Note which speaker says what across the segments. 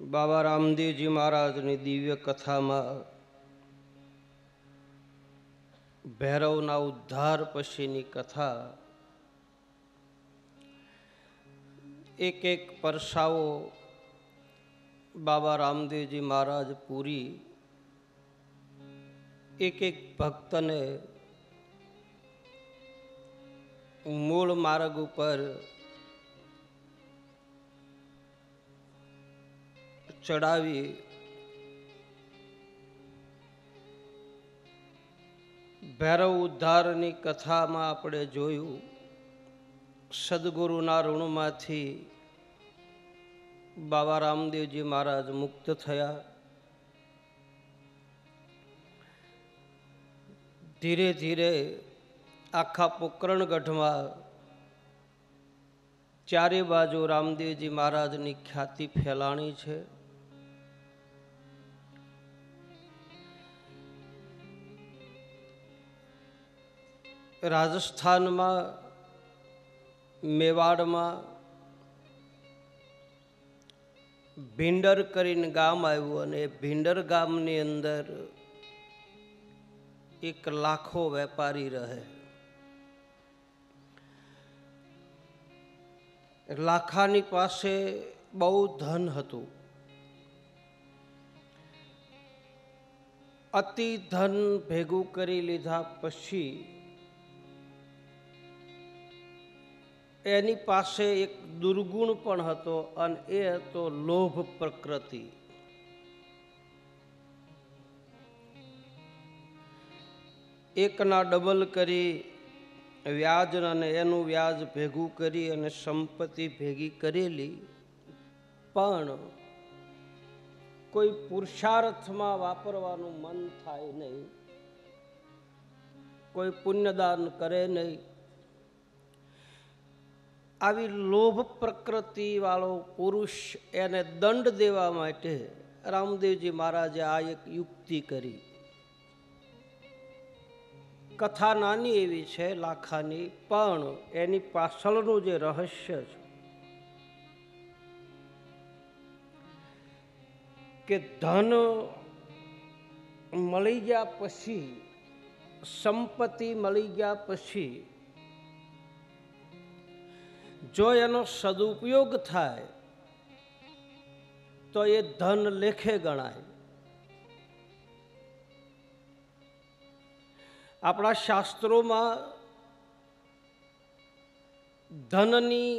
Speaker 1: બાબા રામદેવજી મહારાજની દિવ્ય કથામાં ભૈરવના ઉદ્ધાર પછીની કથા એક એક પરસાઓ બાબા રામદેવજી મહારાજ પૂરી એક એક ભક્તને મૂળ માર્ગ ઉપર ચડાવી ભૈરવ ઉદ્ધારની કથામાં આપણે જોયું સદગુરુના ઋણમાંથી બાબા રામદેવજી મહારાજ મુક્ત થયા. ધીરે ધીરે આખા પોકરણગઢમાં ચારે બાજુ રામદેવજી મહારાજની ખ્યાતિ ફેલાણી છે. રાજસ્થાનમાં મેવાડમાં ભીંડર કરીને ગામ આવ્યું અને ભીંડર ગામની અંદર એક લાખો વેપારી રહે. લાખાની પાસે બહુ ધન હતું. અતિ ધન ભેગું કરી લીધા પછી એની પાસે એક દુર્ગુણ પણ હતો અને એ હતો લોભ પ્રકૃતિ. એકના ડબલ કરી વ્યાજ અને એનું વ્યાજ ભેગું કરી અને સંપત્તિ ભેગી કરેલી, પણ કોઈ પુરુષાર્થમાં વાપરવાનું મન થાય નહીં, કોઈ પુણ્યદાન કરે નહીં. આવી લોભ પ્રકૃતિ વાળો પુરુષ એને દંડ દેવા માટે રામદેવજી મહારાજે આ એક યુક્તિ કરી. કથા નાની એવી છે લાખાની, પણ એની પાછળનું જે રહસ્ય છે કે ધન મળી ગયા પછી, સંપત્તિ મળી ગયા પછી જો એનો સદુપયોગ થાય તો એ ધન લેખે ગણાય. આપણા શાસ્ત્રોમાં ધનની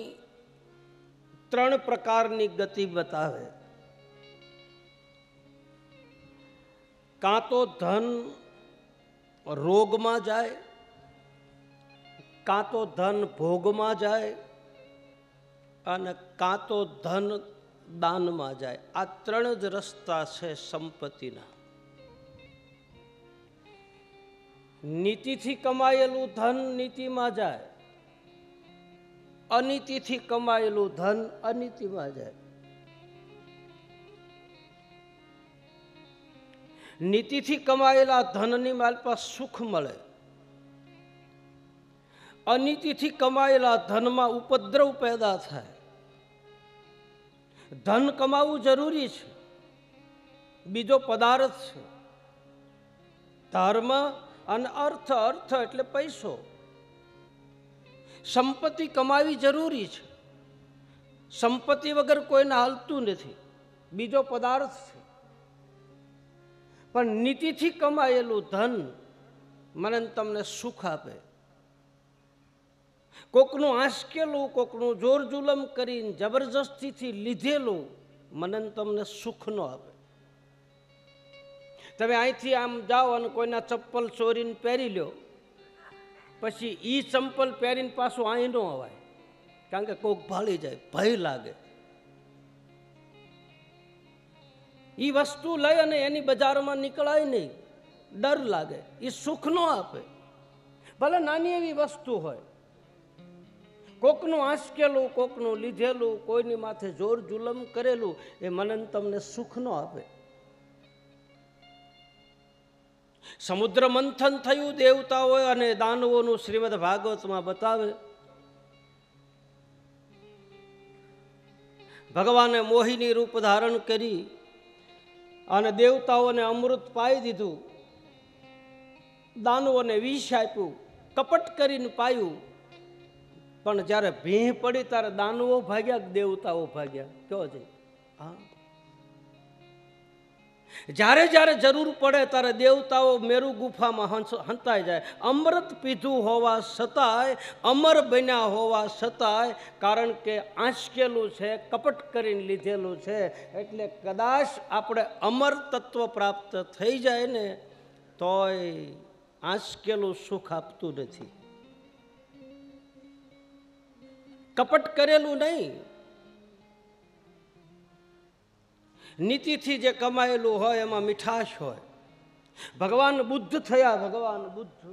Speaker 1: 3 પ્રકારની ગતિ બતાવે. કાં તો ધન રોગમાં જાય, કાં તો ધન ભોગમાં જાય અને કાં તો ધન દાનમાં જાય. આ 3 જ રસ્તા છે સંપત્તિના. નીતિથી કમાયેલું ધન નીતિમાં જાય, અનીતિથી કમાયેલું ધન અનીતિમાં જાય. નીતિથી કમાયેલા ધનની માલ પાસે સુખ મળે, અનીતિથી કમાયેલા ધનમાં ઉપદ્રવ પેદા થાય. ધન કમાવું જરૂરી છે, બીજો પદાર્થ છે. ધર્મ અને અર્થ, અર્થ એટલે પૈસો. સંપત્તિ કમાવી જરૂરી છે, સંપત્તિ વગર કોઈને હાલતું નથી, બીજો પદાર્થ છે. પણ નીતિથી કમાયેલું ધન મને તમને સુખ આપે. કોકનું આંસકેલું, કોકનું જોર જુલમ કરીને જબરજસ્તીથી લીધેલું મને તમને સુખ ન આપે. તમે અહીંથી આમ જાઓ અને કોઈના ચપ્પલ ચોરીને પહેરી લો, પછી એ ચંપલ પહેરીને પાછું અહીં ન અવાય, કારણ કે કોક ભાળી જાય, ભય લાગે. એ વસ્તુ લઈ અને એની બજારમાં નીકળાય નહીં, ડર લાગે. એ સુખ ન આપે. ભલે નાની એવી વસ્તુ હોય, કોકનું આંસકેલું, કોકનું લીધેલું, કોઈની માથે જોર જુલમ કરેલું એ મને તમને સુખ ન આપે. સમુદ્ર મંથન થયું દેવતાઓ અને દાનવોનું શ્રીમદ ભાગવતમાં બતાવે. ભગવાને મોહિની રૂપ ધારણ કરી અને દેવતાઓને અમૃત પાઈ દીધું, દાનવોને વિષ આપ્યું, કપટ કરીને પાયું. પણ જ્યારે ભીહ પડી ત્યારે દાનવો ભાગ્યા, દેવતાઓ ભાગ્યા. કયો છે? હા, જ્યારે જ્યારે જરૂર પડે ત્યારે દેવતાઓ મેરુ ગુફામાં હંતાઈ જાય. અમૃત પીધું હોવા છતાંય, અમર બન્યા હોવા છતાંય, કારણ કે આંચકેલું છે, કપટ કરીને લીધેલું છે. એટલે કદાચ આપણે અમર તત્વ પ્રાપ્ત થઈ જાય ને તોય આંચકેલું સુખ આપતું નથી. કપટ કરેલું નહીં, નીતિથી જે કમાયેલું હોય એમાં મીઠાશ હોય. ભગવાન બુદ્ધ થયા. ભગવાન બુદ્ધ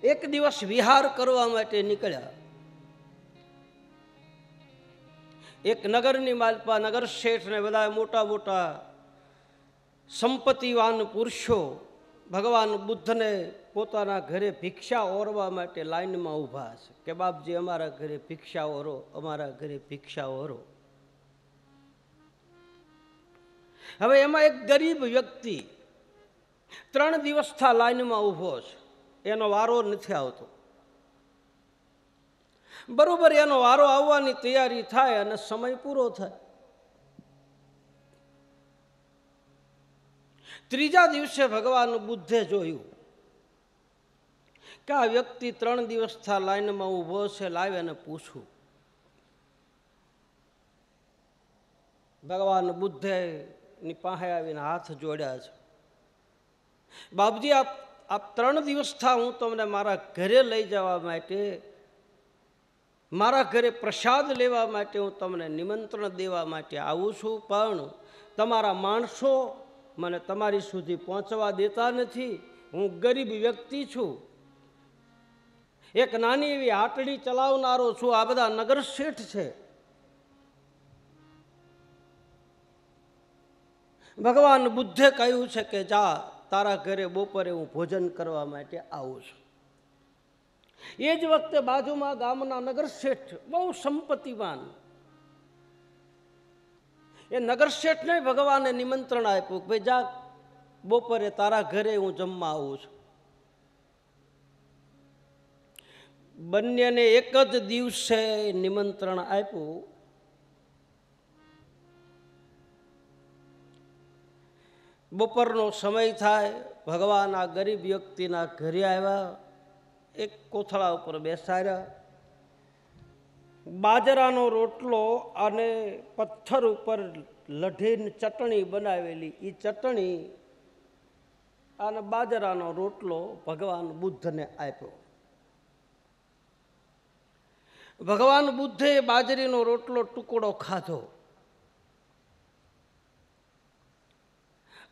Speaker 1: એક દિવસ વિહાર કરવા માટે નીકળ્યા. એક નગરની માલપા, નગર શેઠ ને બધા મોટા મોટા સંપત્તિવાન પુરુષો ભગવાન બુદ્ધને પોતાના ઘરે ભિક્ષા ઓરવા માટે લાઈનમાં ઊભા છે કે બાપજી અમારા ઘરે ભિક્ષા ઓરો, અમારા ઘરે ભિક્ષા ઓરો. હવે એમાં એક ગરીબ વ્યક્તિ 3 દિવસથી લાઈનમાં ઊભો છે, એનો વારો નથી આવતો. બરોબર એનો વારો આવવાની તૈયારી થાય અને સમય પૂરો થાય. 3જા દિવસે ભગવાન બુદ્ધે જોયું કે આ વ્યક્તિ 3 દિવસથી લાઈનમાં ઊભો છે, લાવે અને પૂછું. ભગવાન બુદ્ધે ની પાસે આવીને હાથ જોડ્યા છે. બાપજી આપ 3 દિવસથી હું તમને મારા ઘરે લઈ જવા માટે, મારા ઘરે પ્રસાદ લેવા માટે હું તમને નિમંત્રણ દેવા માટે આવું છું, પણ તમારા માણસો મને તમારી સુધી પહોંચવા દેતા નથી. હું ગરીબ વ્યક્તિ છું, એક નાની એવી હાટડી ચલાવનારો છું. આ બધા નગર શેઠ છે. ભગવાન બુદ્ધે કહ્યું છે કે જા, તારા ઘરે બપોરે હું ભોજન કરવા માટે આવું છું. એ જ વખતે બાજુમાં ગામના નગર શેઠ, બહુ સંપત્તિવાન, એ નગર શેઠને ભગવાને નિમંત્રણ આપ્યું કે ભાઈ જા, બપોરે તારા ઘરે હું જમવા આવું છું. બંનેને એક જ દિવસે નિમંત્રણ આપ્યું. બપોરનો સમય થાય, ભગવાન આ ગરીબ વ્યક્તિના ઘરે આવ્યા, એક કોથળા ઉપર બેસાડ્યા. બાજરાનો રોટલો અને પથ્થર ઉપર લઢીને ચટણી બનાવેલી, એ ચટણી અને બાજરાનો રોટલો ભગવાન બુદ્ધને આપ્યો. ભગવાન બુદ્ધે બાજરીનો રોટલો ટુકડો ખાધો.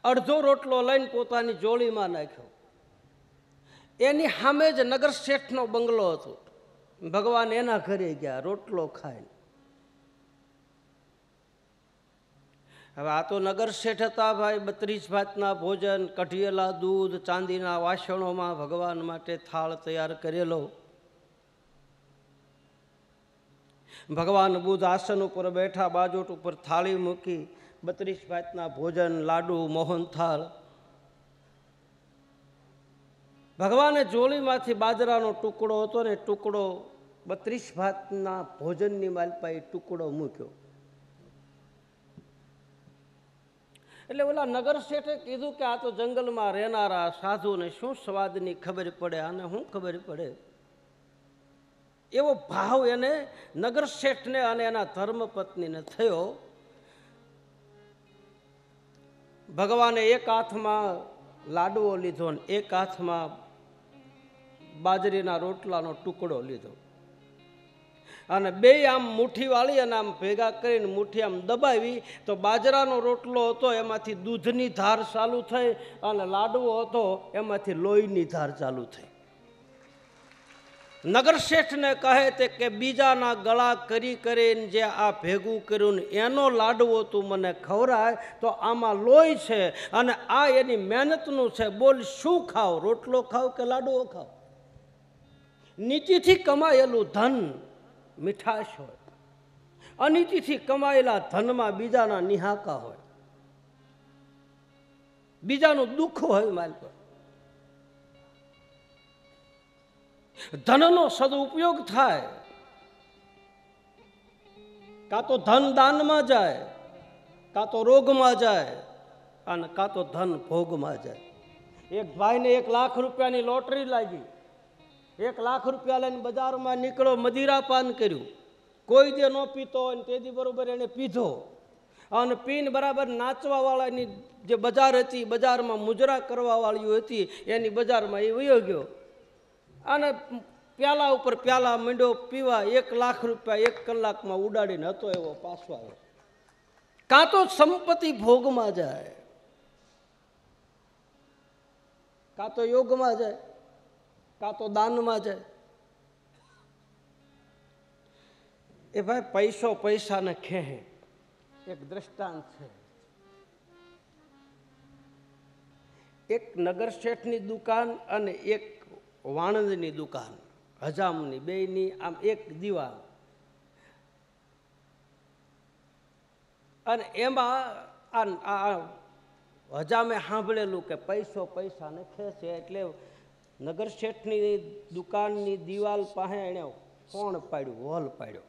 Speaker 1: અડધો રોટલો લઈને પોતાની જોડીમાં નાખ્યો. એની સામે જ નગર શેઠનો બંગલો હતો. ભગવાન એના ઘરે ગયા રોટલો ખાઈને. હવે આ તો નગર શેઠ હતા ભાઈ. 32 ભાતના ભોજન, કઢિયેલા દૂધ, ચાંદીના વાસણોમાં ભગવાન માટે થાળ તૈયાર કરેલો. ભગવાન બુદ્ધ આસન ઉપર બેઠા, બાજોટ ઉપર થાળી મૂકી, 32 ભાતના ભોજન, લાડુ, મોહનથાળ. ભગવાને જોડીમાંથી બાજરાનો ટુકડો હતો ને, ટુકડો 32 ભાતના ભોજનની માલપા એ ટુકડો મૂક્યો. એટલે ઓલા નગર શેઠે કીધું કે આ તો જંગલમાં રહેનારા સાધુને શું સ્વાદની ખબર પડે, આને શું ખબર પડે. એવો ભાવ એને નગર શેઠને અને એના ધર્મપત્નીને થયો. ભગવાને એક હાથમાં લાડવો લીધો ને એક હાથમાં બાજરીના રોટલાનો ટુકડો લીધો અને બે આમ મુઠ્ઠી વાળી અને આમ ભેગા કરીને મુઠ્ઠી આમ દબાવી તો બાજરાનો રોટલો હતો એમાંથી દૂધની ધાર ચાલુ થઈ અને લાડવો હતો એમાંથી લોહીની ધાર ચાલુ થઈ. નગર શેઠને કહે તે કે બીજાના ગળા કરી કરીને જે આ ભેગું કર્યું એનો લાડવો તું મને ખવરાય તો આમાં લોહી છે અને આ એની મહેનતનું છે. બોલ શું ખાવ, રોટલો ખાવ કે લાડવો ખાવ? નીતિથી કમાયેલું ધન મીઠાશ હોય. અનિતિથી કમાયેલા ધનમાં બીજાના નિહાકા હોય, બીજાનું દુઃખ હોય માલ પર. ધનનો સદુપયોગ થાય, કાં તો ધન દાનમાં જાય, કાં તો રોગમાં જાય, અને કાં તો ધન ભોગમાં જાય. એક ભાઈને 1 લાખ રૂપિયાની લોટરી લાગી. 1 લાખ રૂપિયા લઈને બજારમાં નીકળ્યો, મદિરા પાન કર્યું. કોઈ દે ન પીતો હોય તેથી બરોબર એને પીધો, અને પીને બરાબર નાચવા વાળાની જે બજાર હતી, બજારમાં મુજરા કરવા વાળી હતી, એની બજારમાં એ વયો ગયો અને પ્યાલા ઉપર પ્યાલા માંડ્યો પીવા. 1 લાખ રૂપિયા 1 કલાકમાં ઉડાડીને હતો એવો પાછો આવ્યો. કાં તો સંપત્તિ ભોગમાં જાય, કાં તો યોગમાં જાય, કાં તો દાનમાં જાય. એ ભાઈ પૈસો પૈસાને ખેહે. એક દ્રષ્ટાંત છે. એક નગર શેઠની દુકાન અને એક વાણંદની દુકાન, હજામની, બેયની આમ એક દિવાલ. અને એમાં આ હજામે સાંભળેલું કે પૈસો પૈસાને ખેંચે, એટલે નગર શેઠની દુકાનની દિવાલ પાસે એને કોણ પાડ્યું, હોલ પાડ્યો.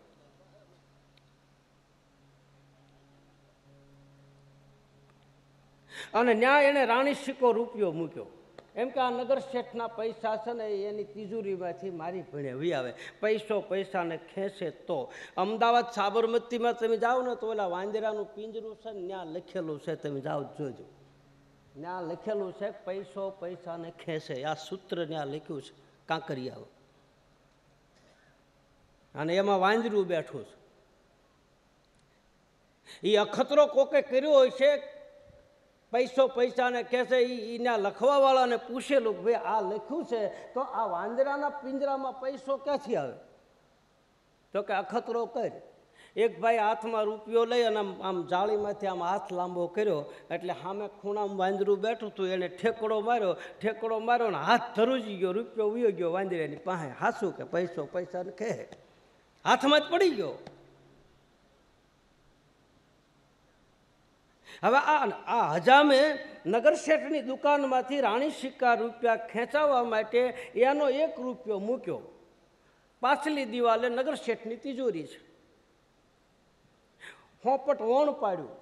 Speaker 1: અને ન્યાય એને રાણી સિક્કો રૂપિયો મૂક્યો. એમ કે આ નગર શેઠના પૈસા છે ને એની તિજોરીમાંથી મારી ભણે વી આવે. પૈસો પૈસાને ખેંચે તો. અમદાવાદ સાબરમતીમાં તમે જાઓ ને તો ઓલા વાંદરાનું પિંજરું છે ને ત્યાં લખેલું છે, તમે જાઓ જોજો. ત્યાં લખેલું છે પૈસો પૈસાને ખેંચે. આ સૂત્ર ત્યાં લખ્યું છે કાંકરિયા, અને એમાં વાંદરું બેઠું છે. એ અખતરો કોકે કર્યો હોય છે, પૈસો પૈસાને કહેશે. એના લખવા વાળાને પૂછેલું કે ભાઈ આ લખ્યું છે તો આ વાંદરાના પિંજરામાં પૈસો ક્યાંથી આવે? તો કે અખતરો કર. એક ભાઈ હાથમાં રૂપિયો લઈ અને આમ જાળીમાંથી આમ હાથ લાંબો કર્યો, એટલે સામે ખૂણામાં વાંદરું બેઠું હતું. એને ઠેકડો માર્યો ને હાથ ધરુજી ગયો, રૂપિયો ઉયો ગયો વાંદરાની પાસે. હાસું કે પૈસો પૈસાને કહે, હાથમાં જ પડી ગયો. હવે આ હજામે નગર શેઠની દુકાનમાંથી રાણી સિક્કા રૂપિયા ખેંચાવવા માટે એનો 1 રૂપિયો મૂક્યો. પાછલી દિવાલે નગર શેઠની તિજોરી છે, હોપટ વણ પાડ્યું.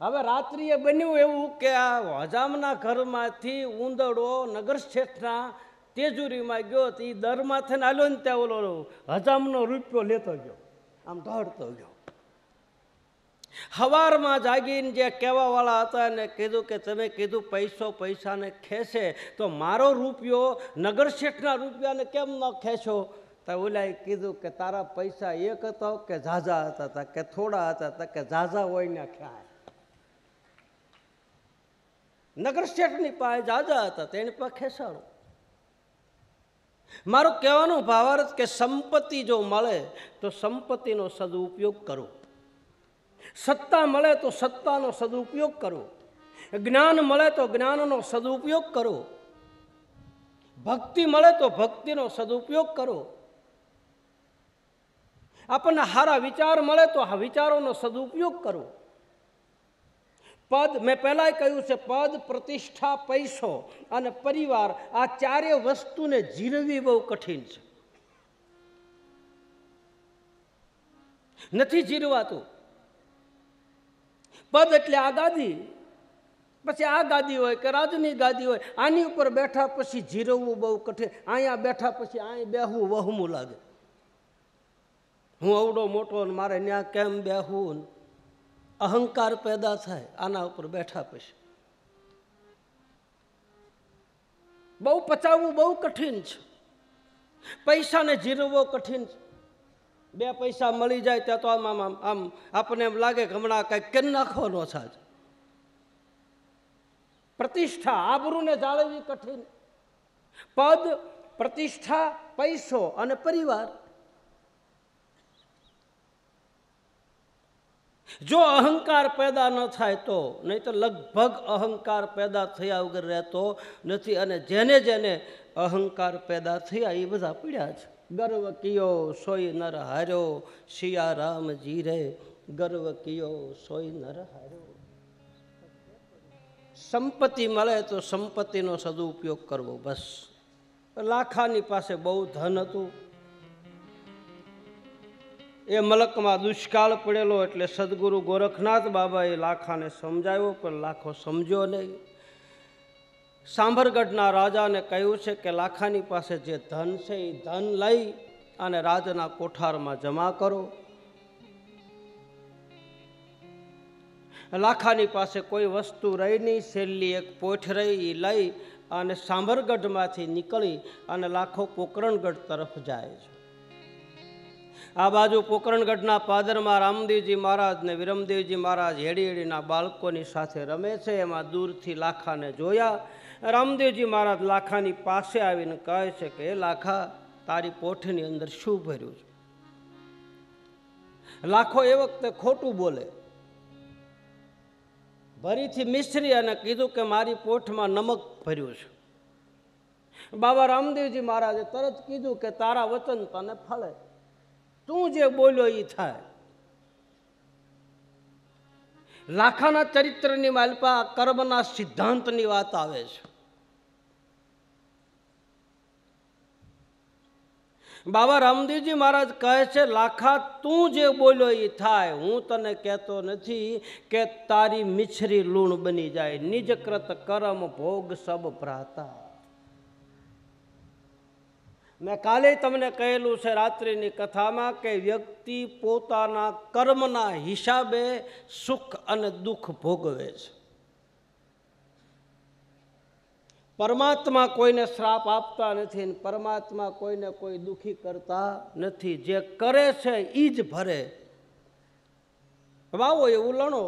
Speaker 1: હવે રાત્રિએ બન્યું એવું કે આ હજામના ઘરમાંથી ઉંદરડો નગર શેઠના તિજોરીમાં ગયો. તો એ દરમાં થઈને આવ્યો ને ત્યાં ઓલો હજામનો રૂપિયો લેતો ગયો, આમ દોડતો ગયો. સવારમાં જાગીને જે કહેવા વાળા હતા એને કીધું કે તમે કીધું પૈસો પૈસાને ખેંચે, તો મારો રૂપિયો નગર શેઠના રૂપિયાને કેમ ન ખેંચો? તો ઓલાએ કીધું કે તારા પૈસા એક હતો કે ઝાઝા હતા? કે થોડા હતા? કે ઝાઝા હોય ને ખ્યાલ. નગર શેઠની પાસે ઝાઝા હતા, તેની પાસે ખેંચાડો. મારો કહેવાનો ભાવાર્થ કે સંપત્તિ જો મળે તો સંપત્તિનો સદુપયોગ કરો. સત્તા મળે તો સત્તાનો સદુપયોગ કરો. જ્ઞાન મળે તો જ્ઞાનનો સદુપયોગ કરો. ભક્તિ મળે તો ભક્તિનો સદુપયોગ કરો. આપણને સારા વિચાર મળે તો આ વિચારોનો સદુપયોગ કરો. પદ, મેં પહેલાં કહ્યું છે, પદ, પ્રતિષ્ઠા, પૈસો અને પરિવાર, આ ચારે વસ્તુને જીરવી બહુ કઠિન છે. નથી જીરવાતું. પદ એટલે આ ગાદી, પછી આ ગાદી હોય કે રાજની ગાદી હોય, આની ઉપર બેઠા પછી જીરવવું બહુ કઠિન. અહીંયા બેઠા પછી અહીં બેહવું વહમું લાગે. હું અવડો મોટો ને મારે ત્યાં કેમ બેહવું? અહંકાર પેદા થાય આના ઉપર બેઠા પછી. બહુ પચાવવું બહુ કઠિન છે. પૈસાને જીરવવો કઠિન છે. 2 પૈસા મળી જાય ત્યાં તો આમ આપણને એમ લાગે કે હમણાં કંઈક કરી નાખવાનો છે. પ્રતિષ્ઠા, આબરૂને જાળવવી કઠિન. પદ, પ્રતિષ્ઠા, પૈસો અને પરિવાર. જો અહંકાર પેદા ન થાય તો, નહીં તો લગભગ અહંકાર પેદા થયા વગર રહેતો નથી. અને જેને જેને અહંકાર પેદા થયા એ બધા પીડ્યા છે. ગર્વ કિયો સોય નર હાર્યો, સિયા રામજી રે ગર્વ કિયો સોય નર હાર્યો. સંપત્તિ મળે તો સંપત્તિનો સદુપયોગ કરવો બસ. લાખાની પાસે બહુ ધન હતું. એ મલકમાં દુષ્કાળ પડેલો એટલે સદગુરુ ગોરખનાથ બાબાએ લાખાને સમજાવ્યો, પણ લાખો સમજ્યો નહીં. સાંભરગઢના રાજાને કહ્યું છે કે લાખાની પાસે જે ધન છે એ ધન લઈ અને રાજના કોઠારમાં જમા કરો. લાખાની પાસે કોઈ વસ્તુ રહી નહીં, છેલ્લી એક પોઠ રહી એ લઈ અને સાંભરગઢમાંથી નીકળી અને લાખો પોકરણગઢ તરફ જાય છે. આ બાજુ પોકરણગઢના પાદરમાં રામદેવજી મહારાજ ને વિરમદેવજી મહારાજ હેડીના બાળકોની સાથે રમે છે. એમાં દૂરથી લાખાને જોયા. રામદેવજી મહારાજ લાખાની પાસે આવીને કહે છે કે લાખા, તારી પોઠની અંદર શું ભર્યું છે? લાખો એ વખતે ખોટું બોલે, ભરીથી મિશ્રી અને કીધું કે મારી પોઠમાં નમક ભર્યું છે. બાબા રામદેવજી મહારાજે તરત કીધું કે તારા વચન તને ફળે, તું જે બોલ્યો એ થાય. લાખાના ચરિત્રની માલપા કર્મના સિદ્ધાંતની વાત આવે છે. બાબા રામદેવજી મહારાજ કહે છે, લાખા તું જે બોલ્યો એ થાય. હું તને કહેતો નથી કે તારી મિછરી લૂણ બની જાય. નિજકૃત કર્મ ભોગ સબ ભ્રાતા. મેં કાલે તમને કહેલું છે રાત્રિની કથામાં કે વ્યક્તિ પોતાના કર્મના હિસાબે સુખ અને દુઃખ ભોગવે છે. પરમાત્મા કોઈને શ્રાપ આપતા નથી, પરમાત્મા કોઈને કોઈ દુઃખી કરતા નથી. જે કરે છે એ જ ભરે. વાવો એવું લણો.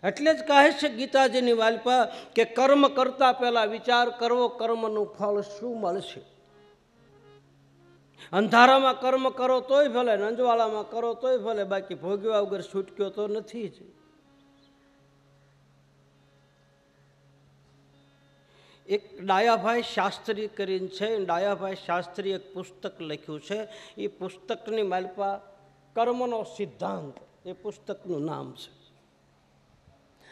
Speaker 1: એટલે જ કહે છે ગીતાજીની વાલપા કે કર્મ કરતા પહેલા વિચાર કરવો, કર્મનું ફળ શું મળશે. અંધારામાં કર્મ કરો તોય ભલે, અંજવાળામાં કરો તોય ભલે, બાકી ભોગવ્યા વગર છૂટક્યો તો નથી જ. એક ડાયાભાઈ શાસ્ત્રી કરીને છે, ડાયાભાઈ શાસ્ત્રી એક પુસ્તક લખ્યું છે. એ પુસ્તકની માલપા કર્મનો સિદ્ધાંત એ પુસ્તકનું નામ છે.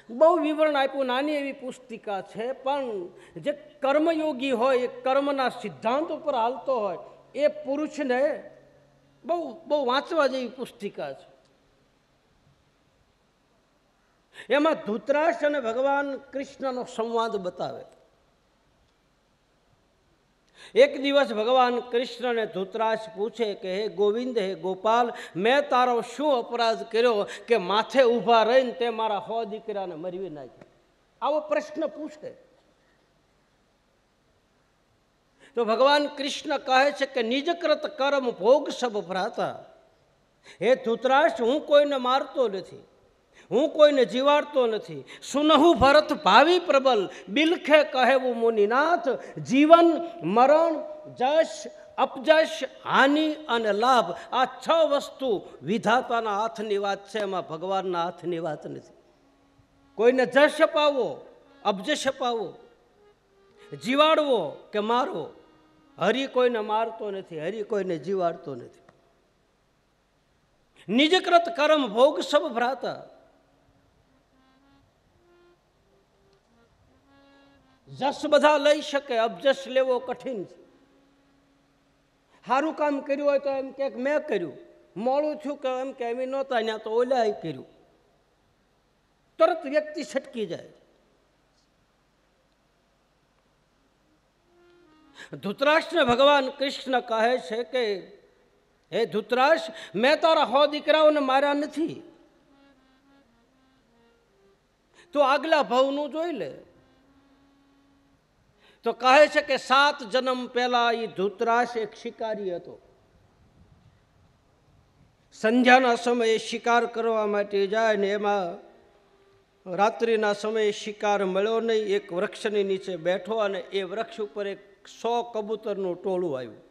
Speaker 1: બહુ વિવરણ આપ્યું, નાની એવી પુસ્તિકા છે, પણ જે કર્મયોગી હોય, એ કર્મના સિદ્ધાંત ઉપર હાલતો હોય, એ પુરુષને બહુ બહુ વાંચવા જેવી પુસ્તિકા છે. એમાં ધૃતરાષ્ટ્ર અને ભગવાન કૃષ્ણનો સંવાદ બતાવે. એક દિવસ ભગવાન કૃષ્ણને ધૃતરાષ્ટ્ર પૂછે કે હે ગોવિંદ, હે ગોપાલ, મેં તારો શું અપરાધ કર્યો કે માથે ઊભા રહીને તે મારા 100 દીકરાને મરવી નાખ્યા? આવો પ્રશ્ન પૂછે તો ભગવાન કૃષ્ણ કહે છે કે નિજકૃત કર્મ ભોગ સબ ભ્રાતા. હે ધૃતરાષ્ટ્ર, હું કોઈને મારતો નથી, હું કોઈને જીવાડતો નથી. સુનહુ ભરત ભાવિ પ્રબલ, બિલખે કહેવું મુનિનાથ. જીવન, મરણ, જશ, અપજશ, હાનિ અને લાભ, આ 6 વસ્તુ વિધાતાના હાથની વાત છે. એમાં ભગવાનના હાથની વાત નથી. કોઈને જશ અપાવવો, અપજશ અપાવવો, જીવાડવો કે મારવો, હરિ કોઈને મારતો નથી, હરિ કોઈને જીવાડતો નથી. નિજકૃત કર્મ ભોગ સબ ભ્રાતા. જશ બધા લઈ શકે, અબજશ લેવો કઠિન છે. સારું કામ કર્યું હોય તો એમ કે મેં કર્યું, મોડું થયું કે એમ કે એમ નહોતા, ત્યાં તો ઓલાએ કર્યું. તરત વ્યક્તિ છટકી જાય. ધૃતરાષ્ટ્ર ભગવાન કૃષ્ણ કહે છે કે હે ધૃતરાષ્ટ્ર, મેં તારા 100 દીકરાઓને માર્યા નથી. તો આગલા ભાવનું જોઈ લે. તો કહે છે કે 7 જન્મ પહેલા એ ધૃતરાષ્ટ્ર એક શિકારી હતો. સંધ્યાના સમયે શિકાર કરવા માટે જાય ને એમાં રાત્રિના સમયે શિકાર મળ્યો નહીં. એક વૃક્ષની નીચે બેઠો અને એ વૃક્ષ ઉપર એક 100 કબૂતરનું ટોળું આવ્યું.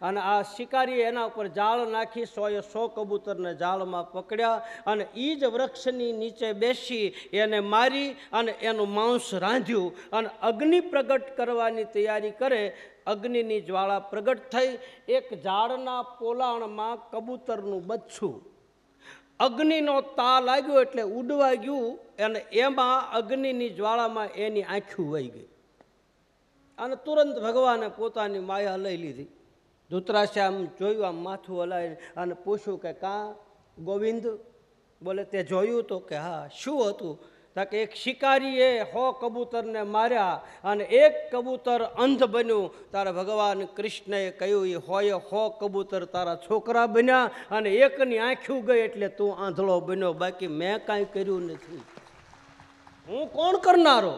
Speaker 1: અને આ શિકારીએ એના ઉપર જાળ નાખી 100 કબૂતરને જાળમાં પકડ્યા અને એ જ વૃક્ષની નીચે બેસી એને મારી અને એનું માંસ રાંધ્યું અને અગ્નિ પ્રગટ કરવાની તૈયારી કરે. અગ્નિની જ્વાળા પ્રગટ થઈ. એક ઝાડના પોલાણમાં કબૂતરનું બચ્ચું અગ્નિનો તા લાગ્યો એટલે ઉડવા ગયું અને એમાં અગ્નિની જ્વાળામાં એની આંખું વહી ગઈ અને તુરંત ભગવાને પોતાની માયા લઈ લીધી. ધૂતરાશે આમ જોયું, આમ માથું હલાવી અને પૂછ્યું કે કાં ગોવિંદ? બોલે તે જોયું તો? કે હા. શું હતું? તો કે એક શિકારીએ 100 કબૂતરને માર્યા અને એક કબૂતર અંધ બન્યું. તારા ભગવાન કૃષ્ણએ કહ્યું એ 100 કબૂતર તારા છોકરા બન્યા અને એકની આંખું ગઈ એટલે તું આંધળો બન્યો, બાકી મેં કાંઈ કર્યું નથી. હું કોણ કરનારો?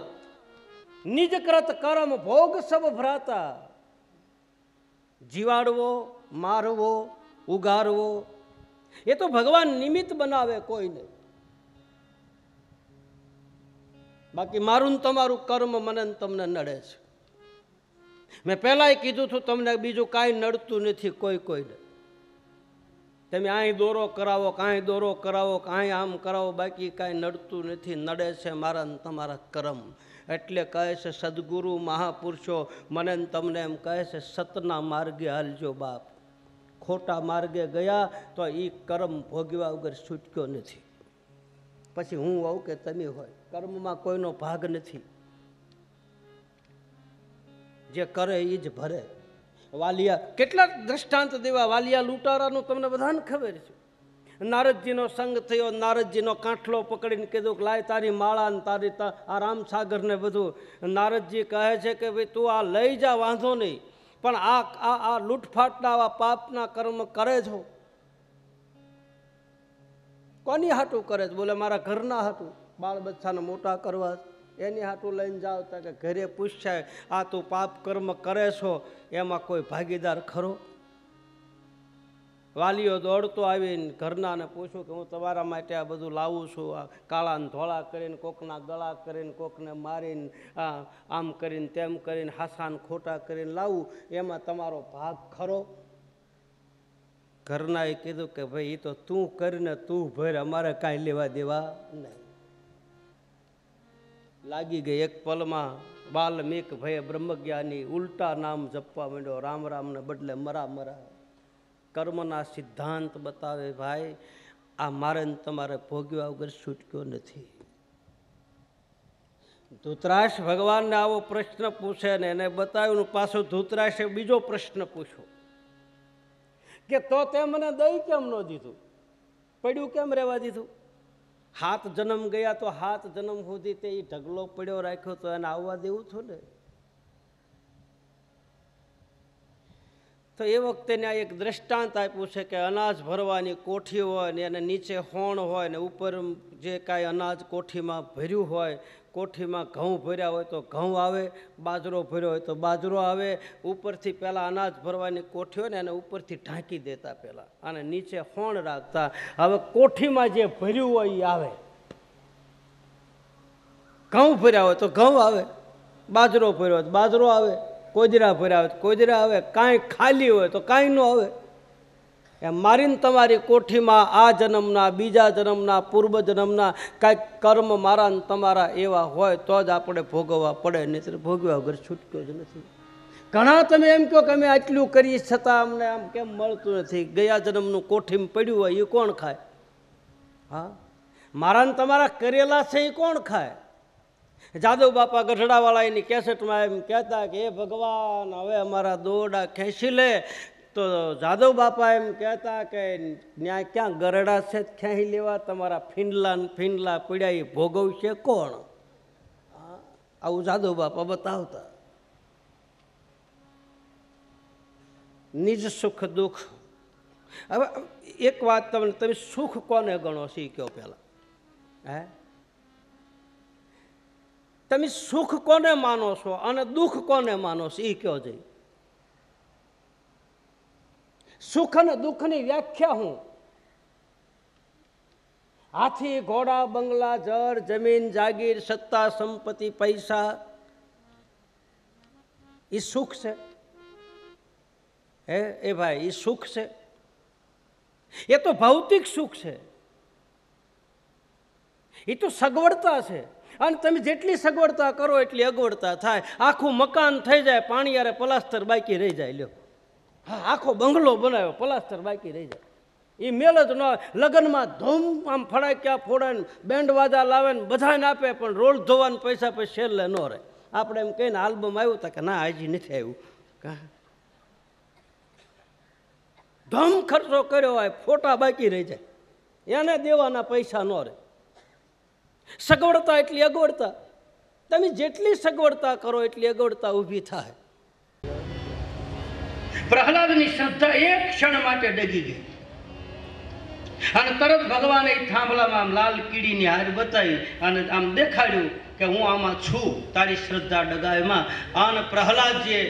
Speaker 1: નિજ કૃત કર્મ ભોગ સબ ભ્રાતા. જીવાડવો, મારવો, ઉગારવો એ તો ભગવાન નિમિત્ત બનાવે કોઈને. બાકી મારું ને તમારું કર્મ મને તમને નડે છે. મેં પહેલાંય કીધું હતું તમને બીજું કાંઈ નડતું નથી કોઈને. તમે અહીં દોરો કરાવો, કાંઈ દોરો કરાવો, કાંઈ આમ કરાવો, બાકી કાંઈ નડતું નથી. નડે છે મારા ને તમારા કર્મ. એટલે કહે છે સદગુરુ મહાપુરુષો મને તમને એમ કહે છે સતના માર્ગે હાલજો બાપ. ખોટા માર્ગે ગયા તો એ કર્મ ભોગવ્યા વગર છૂટક્યો નથી. પછી હું હોઉં કે તમે હોય, કર્મમાં કોઈનો ભાગ નથી. જે કરે એ જ ભરે. વાલિયા કેટલા દ્રષ્ટાંત દેવા. વાલિયા લૂંટારાનું તમને બધાને ખબર છે. નારદજીનો સંગ થયો, નારદજીનો કાંઠલો પકડીને કીધું કે લાય તારી માળા ને તારી આ રામસાગર ને બધું. નારદજી કહે છે કે ભાઈ તું આ લઈ જા, વાંધો નહીં, પણ આ લૂંટફાટના આવા પાપના કર્મ કરે છો કોની હાટું કરે છે? બોલે મારા ઘરના હાટું, બાળ બચ્ચાને મોટા કરવા એની હાટું લઈને જાઓ. તા કે ઘરે પૂછાય આ તું પાપ કર્મ કરે છો એમાં કોઈ ભાગીદાર ખરો? વાલીઓ દોડતો આવીને ઘરનાને પૂછું કે હું તમારા માટે આ બધું લાવું છું, આ કાળા ને ધોળા કરીને, કોકના ગળા કરીને, કોકને મારીને, આમ કરીને તેમ કરીને, હાસાન ખોટા કરીને લાવું, એમાં તમારો ભાગ ખરો? ઘરનાએ કીધું કે ભાઈ એ તો તું કરીને તું ભર, અમારે કાંઈ લેવા દેવા નહીં. લાગી ગઈ એક પલમાં. વાલ્મીક ભય બ્રહ્મજ્ઞાની ઉલટા નામ જપવા માંડ્યો. રામ રામને બદલે મરા મરા. કર્મના સિદ્ધાંત બતાવે ભાઈ આ મારે તમારે ભોગવ્યા વગર છૂટક્યો નથી. ધૂતરાશ ભગવાનને આવો પ્રશ્ન પૂછે ને એને બતાવ્યું. પાછો ધૂતરાશે બીજો પ્રશ્ન પૂછ્યો કે તો તે મને દઈ કેમ ન દીધું? પડ્યું કેમ રહેવા દીધું? 7 જન્મ ગયા તો 7 જન્મ સુધી તે ઢગલો પડ્યો રાખ્યો તો એને આવવા દેવું છું ને. તો એ વખતે ત્યાં એક દ્રષ્ટાંત આપ્યું છે કે અનાજ ભરવાની કોઠી હોય ને એને નીચે હોણ હોય ને ઉપર જે કાંઈ અનાજ કોઠીમાં ભર્યું હોય, કોઠીમાં ઘઉં ભર્યા હોય તો ઘઉં આવે, બાજરો ભર્યો હોય તો બાજરો આવે. ઉપરથી પહેલાં અનાજ ભરવાની કોઠી હોય ને એને ઉપરથી ઢાંકી દેતા પહેલાં અને નીચે હોણ રાખતા. હવે કોઠીમાં જે ભર્યું હોય એ આવે. ઘઉં ભર્યા હોય તો ઘઉં આવે, બાજરો ભર્યો હોય તો બાજરો આવે, કોદરા ભર્યા હોય તો કોદરા આવે, કાંઈ ખાલી હોય તો કાંઈ ન આવે. એમ મારીને તમારી કોઠીમાં આ જન્મના, બીજા જન્મના, પૂર્વ જન્મના કાંઈક કર્મ મારા ને તમારા એવા હોય તો જ આપણે ભોગવવા પડે, નહીં ભોગવ્યા વગર છૂટક્યો જ નથી. ઘણા તમે એમ કહો કે અમે આટલું કરીએ છતાં અમને આમ કેમ મળતું નથી? ગયા જન્મનું કોઠીમાં પડ્યું હોય એ કોણ ખાય? હા, મારા ને તમારા કરેલા છે એ કોણ ખાય? જાદવ બાપા ગઢડાવાળા એની કેસેટમાં એમ કહેતા કે એ ભગવાન હવે અમારા દોરડા ખેંચી લે. તો જાદવ બાપા એમ કહેતા કે ત્યાં ક્યાં ગરડા છે ખેંચી લેવા, તમારા ફીંડલા પીડ્યા એ ભોગવશે કોણ? આવું જાદવ બાપા બતાવતા. નિજ સુખ દુઃખ. હવે એક વાત તમને, તમે સુખ કોને ગણો છો એ કહો પહેલા? હે, તમે સુખ કોને માનો છો અને દુઃખ કોને માનો છો એ કહો જઈ. સુખ અને દુઃખની વ્યાખ્યા હું? હાથી, ઘોડા, બંગલા, જળ, જમીન, જાગીર, સત્તા, સંપત્તિ, પૈસા એ સુખ છે? હે એ ભાઈ, એ સુખ છે? એ તો ભૌતિક સુખ છે, એ તો સગવડતા છે. અને તમે જેટલી સગવડતા કરો એટલી અગવડતા થાય. આખું મકાન થઈ જાય, પાણી યારે પ્લાસ્ટર બાકી રહી જાય. લ્યો, હા, આખો બંગલો બનાવ્યો, પ્લાસ્ટર બાકી રહી જાય. એ મેળ જ ન. લગ્નમાં ધૂમ આમ ફડાક્યા ફોડે, બેન્ડ વાજા લાવે ને બધાને આપે, પણ રોડ ધોવાના પૈસા પછી છેલ્લે ન રહે. આપણે એમ કહીને આલ્બમ આવ્યું હતા કે ના, હજી નથી આવ્યું. ધમ ખર્ચો કર્યો હોય, ફોટા બાકી રહી જાય, એને દેવાના પૈસા ન રહે. સગવડતા એટલી અગવડતા. તમે જેટલી સગવડતા કરો એટલી અગવડતા ઊભી થાય. પ્રહલાદની શ્રદ્ધા એક ક્ષણ માટે ડગી ગઈ અને તરત ભગવાને થાંભલામાં આમ લાલ કીડીની હાર બતાવી અને આમ દેખાડ્યું કે હું આમાં છું, તારી શ્રદ્ધા ડગાયમાં. અને પ્રહલાદજીએ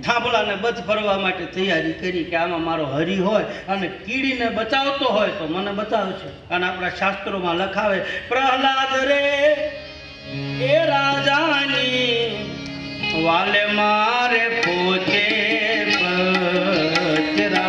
Speaker 1: થાંભલાને બધ ભરવા માટે તૈયારી કરી કે આમાં મારો હરિ હોય અને કીડીને બચાવતો હોય તો મને બચાવશે. અને આપણા શાસ્ત્રોમાં લખાવે, પ્રહલાદ રે એ રાજાની વાલે મારે પોતે પચરા.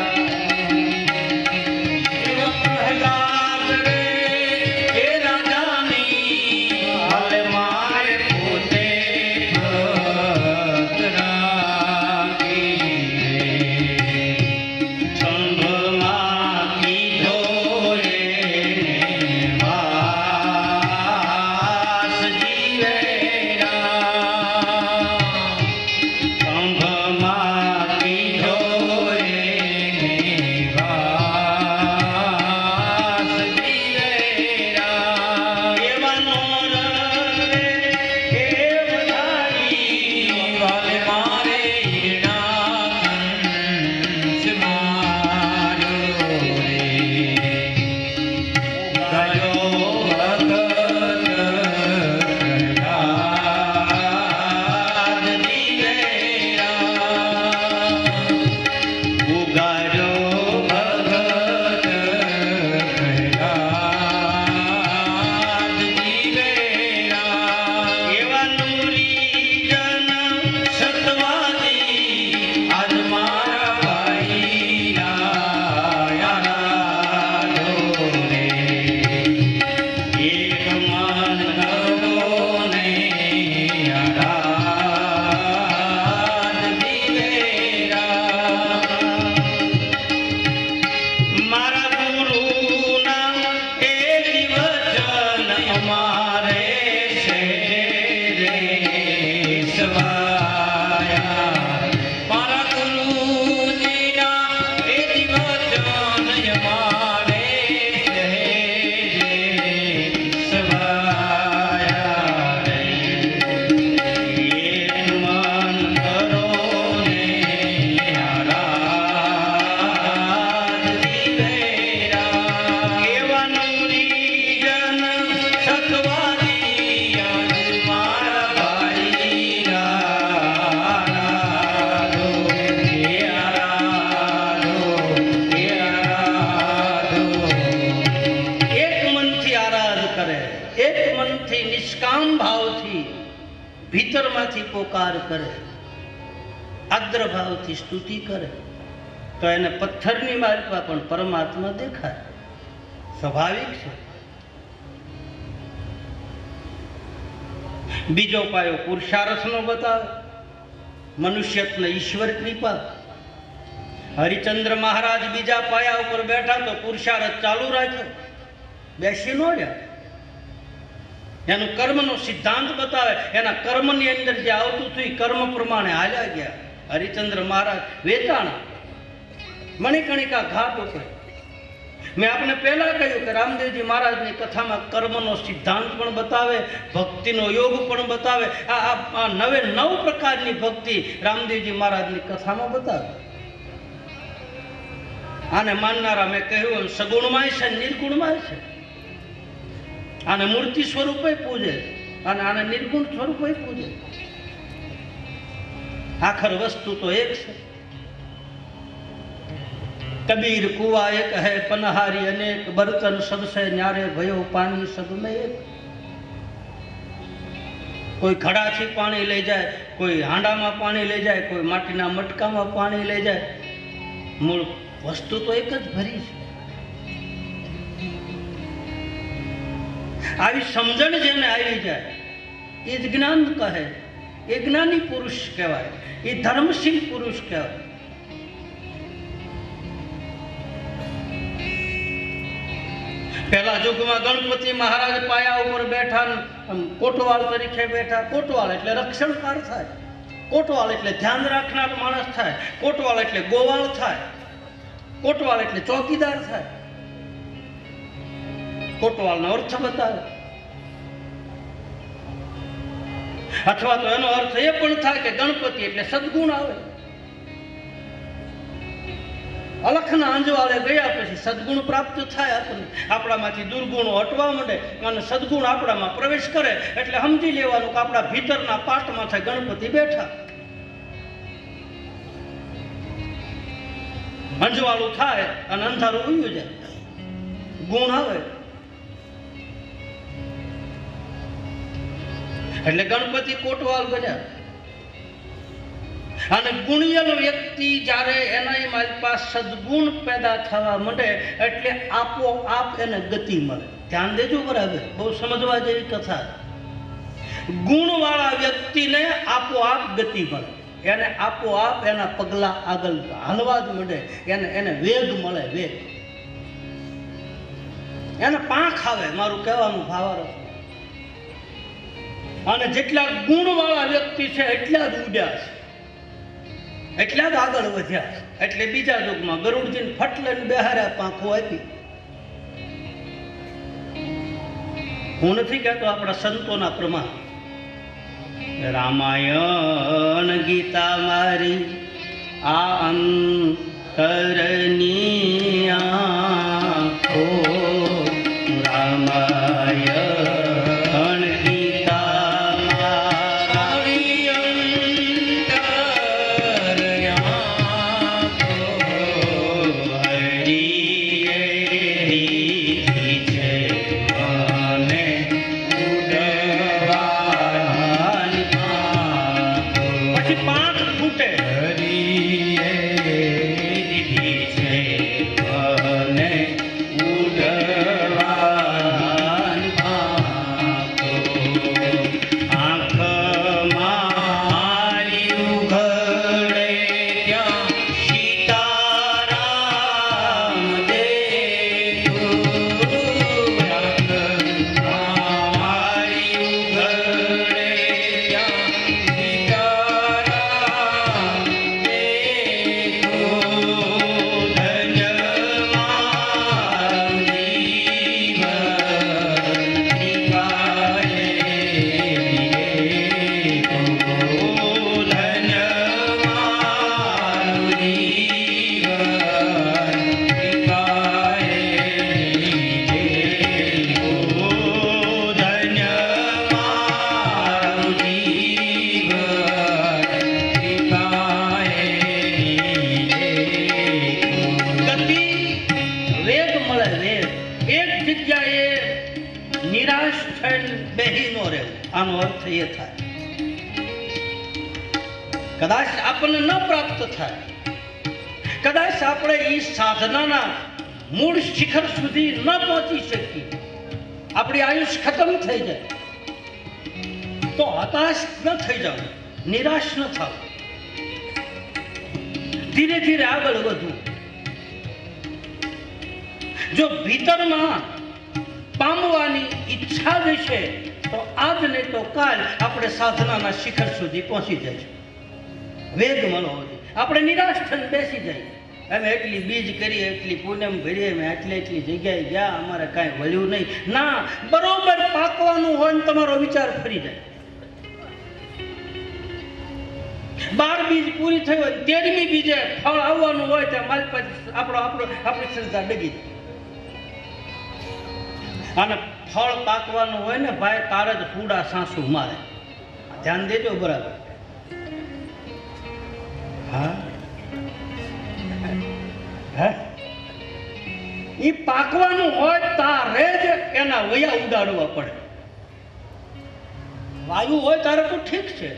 Speaker 1: ભીતરમાંથી પોકાર કરે, આદ્ર ભાવથી સ્તુતિ કરે તો એને પથ્થરની માલપા પણ પરમાત્મા દેખાય. સ્વાભાવિક છે. બીજો પાયો પુરુષાર્થનો બતાવે, મનુષ્યત્વ ઈશ્વર કૃપા. હરિચંદ્ર મહારાજ બીજા પાયા ઉપર બેઠા તો પુરુષાર્થ ચાલુ રાખ્યો, બેસી ન રહ્યા. એનું કર્મનો સિદ્ધાંત બતાવે, એના કર્મની અંદર જે આવતું હતું કર્મ પ્રમાણે હાલ્યા ગયા. હરિચંદ્ર મહારાજ વેચાણા મણિકર્ણિકા ઘાટ ઉપર. મેં આપને પહેલા કહ્યું કે રામદેવજી મહારાજની કથામાં કર્મનો સિદ્ધાંત પણ બતાવે, ભક્તિનો યોગ પણ બતાવે. આ 9 પ્રકારની ભક્તિ રામદેવજી મહારાજની કથામાં બતાવે. આને માનનારા મેં કહ્યું સગુણમાંય છે, નિર્ગુણમાંય છે. આને મૂર્તિ સ્વરૂપે પૂજે અને આને નિર્ગુણ સ્વરૂપે પૂજે. આખર વસ્તુ તો એક છે. કબીર કુવા એક હૈ પનહારી અનેક, બર્તન સબસે ન્યારે ભયો પાણી સબ મેં એક. કોઈ ઘડાથી પાણી લઈ જાય, કોઈ હાંડામાં પાણી લઈ જાય, કોઈ માટીના મટકામાં પાણી લઈ જાય.
Speaker 2: મૂળ વસ્તુ તો એક જ ભરી છે. આવી સમજણ જેને આવી જાય એ જ જ્ઞાન કહે, એ જ્ઞાની પુરુષ કહેવાય, એ ધર્મશીલ પુરુષ કહેવાય. પેલા યુગમાં ગણપતિ મહારાજ પાયા ઉપર બેઠા, કોટવાલ તરીકે બેઠા. કોટવાલ એટલે રક્ષણકાર થાય, કોટવાલ એટલે ધ્યાન રાખનાર માણસ થાય, કોટવાલ એટલે ગોવાળ થાય, કોટવાલ એટલે ચોકીદાર થાય. કોટવાલનો અર્થ બતાવે. અથવા તો એનો અર્થ એ પણ થાય કે ગણપતિ એટલે સદગુણ આવે. અલખના અંજવાળે ગયા પછી સદગુણ પ્રાપ્ત થાય આપણને, આપણામાંથી દુર્ગુણો હટવા માંડે અને સદગુણ આપણામાં પ્રવેશ કરે એટલે સમજી લેવાનું કે આપણા ભીતરના પાટમાં થાય ગણપતિ બેઠા. અંજવાળું થાય અને અંધારું ઉયું જાય, ગુણ આવે. એટલે ગણપતિ કોટવાલ બન્યા. અને ગુણિયલ વ્યક્તિ જ્યારે એના પાસે સદગુણ પેદા થવા માંડે એટલે આપોઆપ એને ગતિ મળે. ધ્યાન દેજો બરાબર, બહુ સમજવા જેવી કથા. ગુણવાળા વ્યક્તિને આપોઆપ ગતિ મળે, એને આપોઆપ એના પગલા આગળ હાલવા જ માંડે, એને વેગ મળે, વેગ. એને પાંખ આવે, મારું કહેવાનું ભાવાર્થ. અને જેટલા ગુણવાળા વ્યક્તિ છે એટલા જ ઉડ્યા છે, એટલા જ આગળ વધ્યા. એટલે બીજા યુગમાં ગરુડજીને ફટલે બેહાર્યા, પાંખો આપી. હું નથી કહેતો, આપણા સંતોના પ્રમાણ. રામાયણ ગીતા મારી આ અંતરની આંખો, રામાયણ આનો અર્થ એ થાય. કદાચ આપણને ન પ્રાપ્ત થાય, કદાચ આપણે એ સાધનાના મૂળ શિખર સુધી ન પહોંચી શકીએ, આપણી આયુષ ખતમ થઈ જાય, તો હતાશ ન થઈ જાવ, નિરાશ ન થાવ, ધીરે ધીરે આગળ વધવું. જો ભીતરમાં પામવાની ઈચ્છા જ છે તો આજ નહીં તો કાલ આપણે સાધનાના શિખર સુધી પહોંચી જઈશું. વેગ મળો, આપણે નિરાશ થઈને બેસી જઈએ, અમે એટલી બીજ કરીએ, એટલી પૂનમ ભરીએ, અમે એટલી જગ્યાએ ગયા, અમારે કાંઈ વળ્યું નહીં. ના, બરોબર પાકવાનું હોય ને તમારો વિચાર ફરી જાય. 12 બીજ પૂરી થઈ હોય, 13મી બીજે ફળ આવવાનું હોય ત્યાં મારી પાસે આપણી શ્રદ્ધા ડગી જાય. અને ફળ પાકવાનું હોય ને ભાઈ, તારે જ પૂડા સાસુ મારે. ધ્યાન દેજો બરાબર. હા, એ પાકવાનું હોય તારે જ એના વયા ઉડાડવા પડે. વાયુ હોય તારે તો ઠીક છે,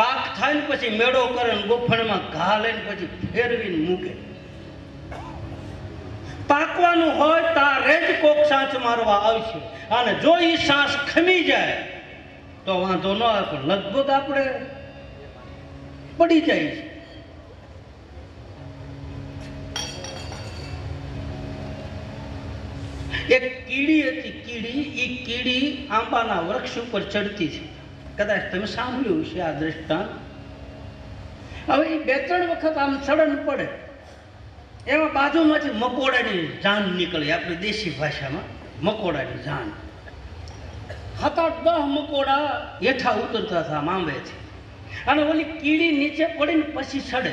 Speaker 2: પાક થાય ને પછી મેળો કરે ને ગોફણમાં ઘા લઈને પછી ફેરવીને મૂકે. પાકવાનું હોય તારે જ કોક સાંચ મારવા આવશે, અને જો એ સાંસ ખમી જાય તો વાંધો ન આવે, પણ લગભગ આપણે પડી જાય છે. એક કીડી હતી, કીડી, એ કીડી આંબાના વૃક્ષ ઉપર ચડતી છે. કદાચ તમે સાંભળ્યું છે આ દ્રષ્ટાંત. હવે એ 2-3 વખત આમ સડન પડે, એમાં બાજુમાંથી મકોડાની જાન નીકળી, આપણી દેશી ભાષામાં મકોડાની જાન. 7-8-10 મકોડા હેઠા ઉતરતા હતા આંબેથી, અને ઓલી કીડી નીચે પડીને પછી સડે.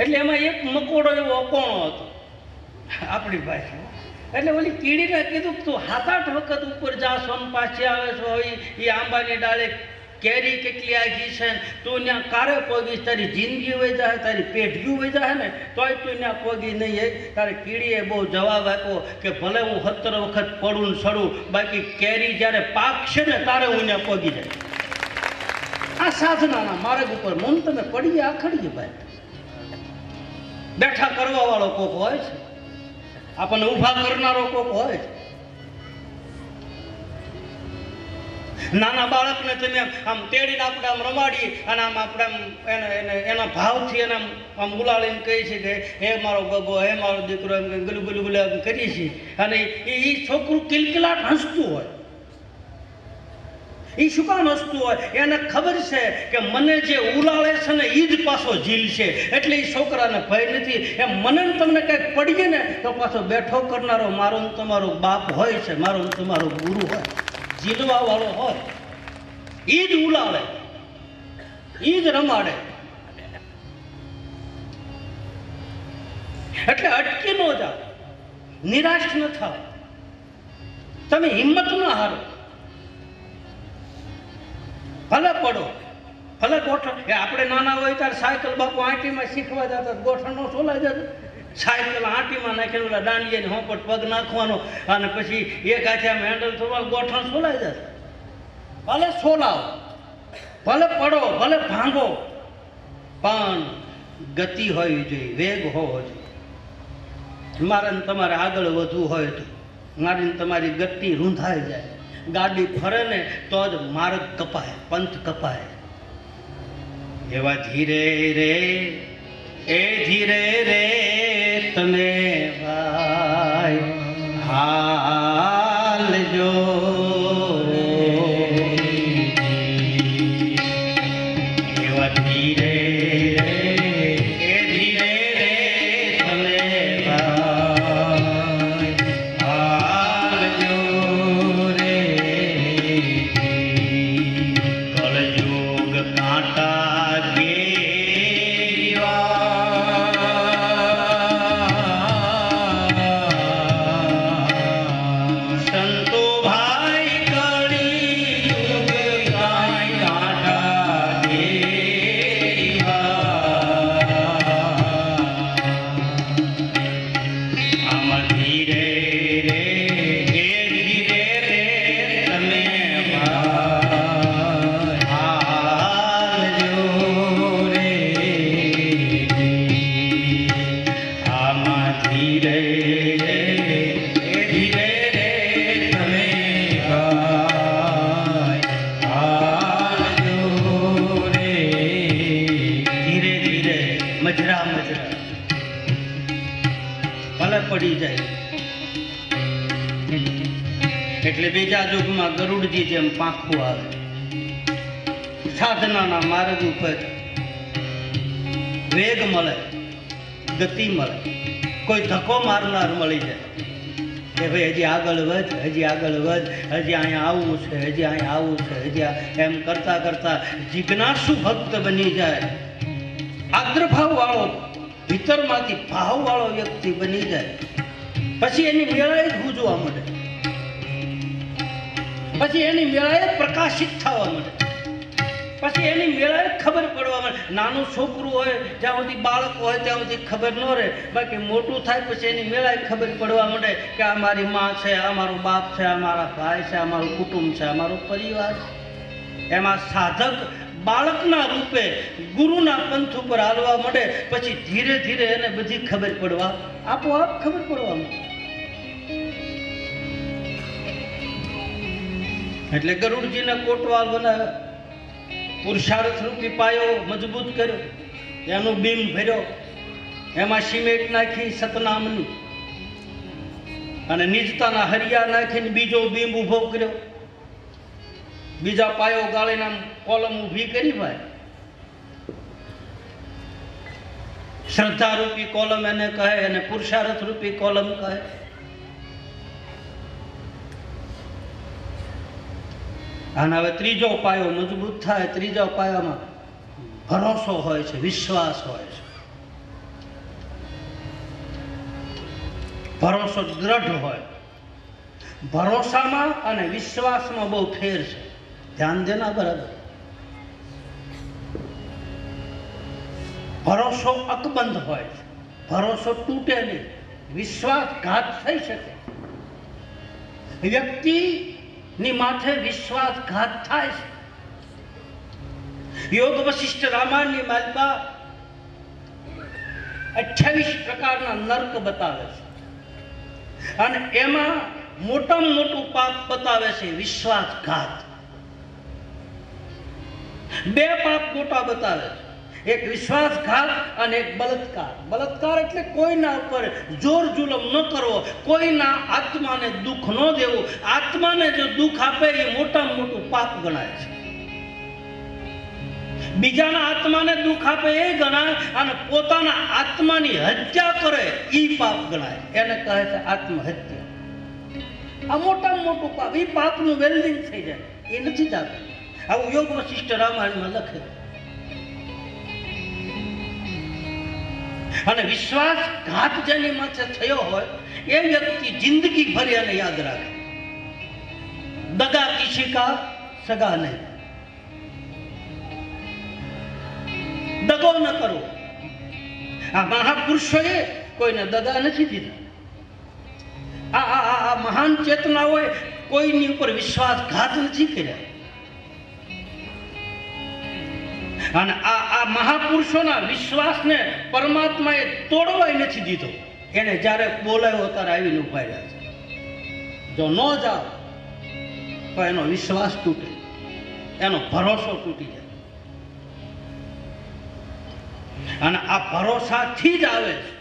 Speaker 2: એટલે એમાં એક મકોડો એવો અકોણો હતો આપણી ભાષામાં. એટલે ઓલી કીડીને કીધું તું 7-8 વખત ઉપર જાશો ને પાછી આવે છો, એ આંબાની ડાળે કેરી કેટલી આખી છે, તું ત્યાં કારે પોગીશ, તારી જિંદગી વહી જાય, તારી પેઢીઓ વહી જાય ને તોય તું ત્યાં પોગી નહીં. તારે કીડીએ બહુ જવાબ આપ્યો કે ભલે હું 17 વખત પડું ને સડું, બાકી કેરી જ્યારે પાકશે ને તારે હું ત્યાં પોગી જાય. આ સાધનાના માર્ગ ઉપર મન તમે પડીએ આખડીએ ભાઈ. બેઠા કરવા વાળો કોક હોય છે, આપણને ઊભા કરનારો કોક હોય છે. નાના બાળકને તમે આમ તેડીને આપણે આમ રમાડીએ અને આમ આપણે એના ભાવથી એને આમ ઉલાળીને કહી છે કે હે મારો ગગો, હે મારો દીકરો, એમ ગલું ગલું ગલું એમ કરીએ છીએ, અને એ છોકરું કિલકિલાટ હસતું હોય. એ શું કામ હસતું હોય? એને ખબર છે કે મને જે ઉલાળે છે ને એ જ પાછો ઝીલ છે, એટલે એ છોકરાને ભય નથી. એમ મને તમને કંઈક પડીએ ને તો પાછો બેઠો કરનારો મારો ને તમારો બાપ હોય છે, મારો ને તમારો ગુરુ હોય, જીલવા વાળો હોય. એ જ ઉલાળે, એ જ રમાડે. એટલે અટકી ન જાઓ, નિરાશ ન થાવ, તમે હિંમત ન હારો. ભલે પડો, ભલે ગોઠણ. આપણે નાના હોય ત્યારે સાયકલ બાપુ આંટીમાં શીખવા જતા, ગોઠણ નો સોલાઈ જતો. સાયકલ આંટીમાં નાખીને ઓલા દાંડિયાની હોપટ પગ નાખવાનો, અને પછી એક હાથે આમ હેન્ડલ થોડું ગોઠણ સોલાઈ જશે. ભલે સોલાવો, ભલે પડો, ભલે ભાંગો, પણ ગતિ હોવી જોઈએ, વેગ હોવો જોઈએ. મારે તમારે આગળ વધવું હોય તો મારી તમારી ગતિ રૂંધાઈ જાય. ગાડી ફરે ને તો જ માર્ગ કપાય, પંથ કપાય. એવા ધીરે રે, એ ધીરે રે તમે ભાઈ હાલજો. એવા ધીરે રે, એ ધીરે રે તમે ભાઈ હાલજો રે. કળયુગ કાંટા ઘેરીવા, સંતો ભાઈ કળયુગ કાંટા ઘેરીવા. આમાં ધીરે રે, એ ધીરે રે તમે ભાઈ હાલજો રે. આમાં ધીરે રે, એ ધીરે રે તમે ભાઈ હાલજો રે. ધીરે ધીરે, મજરા મજરા, ભલે પડી જાય. એટલે બીજા યુગમાં ગરુડજી જેમ પાંખું આવે. સાધનાના માર્ગ ઉપર વેગ મળે, ગતિ મળે, કોઈ ધક્કો મારનાર મળી જાય કે ભાઈ હજી આગળ વધ, હજી આગળ વધ, હજી અહીંયા આવવું છે, હજી અહીંયા આવવું છે, હજી એમ કરતા કરતા જિજ્ઞાસુ ભક્ત બની જાય. આગ્રભાવ વાળો, ભીતરમાંથી ભાવ વાળો વ્યક્તિ બની જાય. પછી એની મેળાએ જ ગુજવા મળે, પછી એની મેળાએ પ્રકાશિત થવા મળે, પછી એની મેળાએ ખબર પડવા મળે. નાનું છોકરું હોય જ્યાં સુધી, બાળક હોય ત્યાં સુધી ખબર ન રહે, બાકી મોટું થાય પછી એની મેળાએ ખબર પડવા મળે કે આ મારી માં છે, આ મારું બાપ છે, આ મારા ભાઈ છે, આ મારું કુટુંબ છે, આ મારો પરિવાર છે. એમાં સાધક બાળકના રૂપે ગુરુના પંથ ઉપર હાલવા માંડે, પછી ધીરે ધીરે એને બધી ખબર પડવા આપોઆપ ખબર પડવા માંડે. એટલે ગરુડજીને કોટવાલ બનાવ્યા, પુરુષાર્થ રૂપી પાયો મજબૂત કર્યો, એનું બીમ ભર્યો, એમાં સિમેન્ટ નાખી સતનામનું અને નિજતાના હરિયા નાખીને બીજો બીમ ઉભો કર્યો, બીજા પાયો ગાળીને કોલમ ઊભી કરી. ભાઈ શ્રદ્ધા રૂપી કોલમ એને કહે, અને પુરુષાર્થ રૂપી કોલમ કહે. અને હવે ત્રીજો પાયો મજબૂત થાય. ત્રીજા પાયામાં ભરોસો હોય છે, વિશ્વાસ હોય છે. ભરોસો દ્રઢ હોય. ભરોસામાં અને વિશ્વાસમાં બહુ ફેર છે, ધ્યાન દેના બરાબર. ભરોસો અકબંધ હોય છે, ભરોસો તૂટે નહીં, વિશ્વાસઘાત થઈ શકે. વ્યક્તિની માથે વિશ્વાસઘાત થાય છે. યોગ વશિષ્ઠ રામાયણની માલિકા 28 પ્રકારના નર્ક બતાવે છે, અને એમાં મોટામાં મોટું પાપ બતાવે છે વિશ્વાસઘાત. બે પાપ મોટા બતાવે છે, એક વિશ્વાસઘાત અને એક બળાત્કાર. બળાત્કાર એટલે કોઈના ઉપર જોર જુલમ ન કરવો, કોઈના આત્માને દુઃખ ન દેવું. આત્માને જો દુઃખ આપે એ મોટામાં મોટું પાપ ગણાય છે. બીજાના આત્માને દુઃખ આપે એ ગણાય, અને પોતાના આત્માની હત્યા કરે એ પાપ ગણાય. એને કહે છે આત્મહત્યા. આ મોટામાં મોટું પાપ. એ પાપનું વેલ્ડિંગ થઈ જાય, એ નથી જાતું. આવું યોગ વશિષ્ઠ રામાયણમાં લખે. અને વિશ્વાસઘાત જેની માથે થયો હોય એ વ્યક્તિ જિંદગી ભર એને યાદ રાખે. દગા કિસી કા સગા નહીં. દગો ન કરો. આ મહાપુરુષોએ કોઈને દગા નથી દીધા. આ મહાન ચેતનાઓએ કોઈની ઉપર વિશ્વાસઘાત નથી કર્યા. અને આ મહાપુરુષોના વિશ્વાસને પરમાત્માએ તોડવાય નથી દીધો. એને જ્યારે બોલાવ્યો ત્યારે આવીને ઉભા રહ્યા છે. જો ન જાઓ તો એનો વિશ્વાસ તૂટે, એનો ભરોસો તૂટી જાય. અને આ ભરોસાથી જ આવે છે,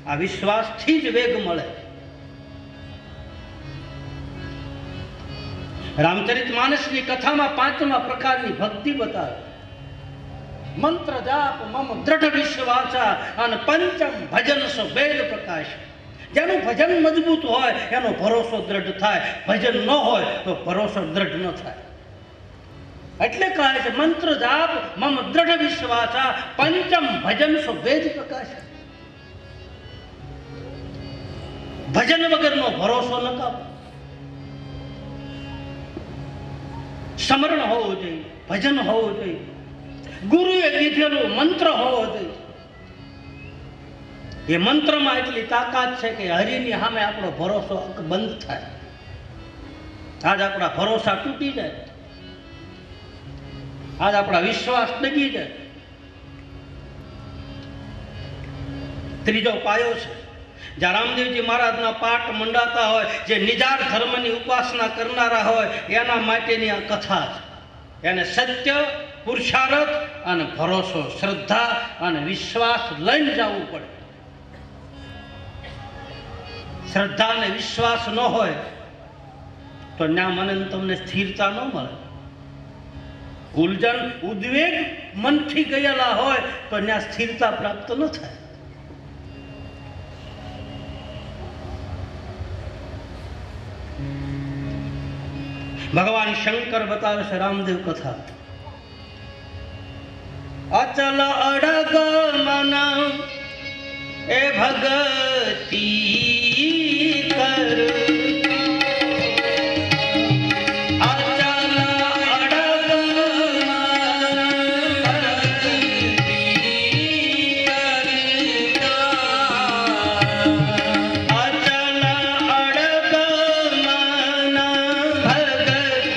Speaker 2: આ વિશ્વાસથી જ વેગ મળે. રામચરિત માનસની કથામાં 5મા પ્રકારની ભક્તિ બતાવે. મંત્ર જાપ મમ દ્રઢ વિશ્વાસા, અને પંચમ ભજન સો વેદ પ્રકાશ. જેનું ભજન મજબૂત હોય એનો ભરોસો દ્રઢ થાય, ભજન ન હોય તો ભરોસો દ્રઢ ન થાય. એટલે કહે છે મંત્ર જાપ મમ દ્રઢ વિશ્વાસા, પંચમ ભજન સો વેદ પ્રકાશ. ભજન વગરનો ભરોસો ન કાપો. સ્મરણ હોવું જોઈએ, ભજન હોવું જોઈએ, ગુરુએ દીધેલું મંત્ર હોવો જોઈએ. એ મંત્રમાં એટલી તાકાત છે કે હરિની સામે આપણો ભરોસો બંધ થાય. આજ આપણા ભરોસા તૂટી જાય, આજ આપણા વિશ્વાસ ડગી જાય. ત્રીજો પાયો છે. જ્યાં રામદેવજી મહારાજના પાઠ મંડાતા હોય, જે નિજાર ધર્મની ઉપાસના કરનારા હોય એના માટેની આ કથા છે. એને સત્ય, પુરુષાર્થ અને ભરોસો, શ્રદ્ધા અને વિશ્વાસ લઈને જવું પડે. શ્રદ્ધા અને વિશ્વાસ ન હોય તો ત્યાં મને તમને સ્થિરતા ન મળે. ઉલઝન ઉદ્વેગ મનથી ગયેલા હોય તો ત્યાં સ્થિરતા પ્રાપ્ત ન થાય. ભગવાન શંકર બતાવે છે રામદેવ કથા. અચલ અડગ મન એ ભગતિ કર. અચલ અડગ મન ભક્તિ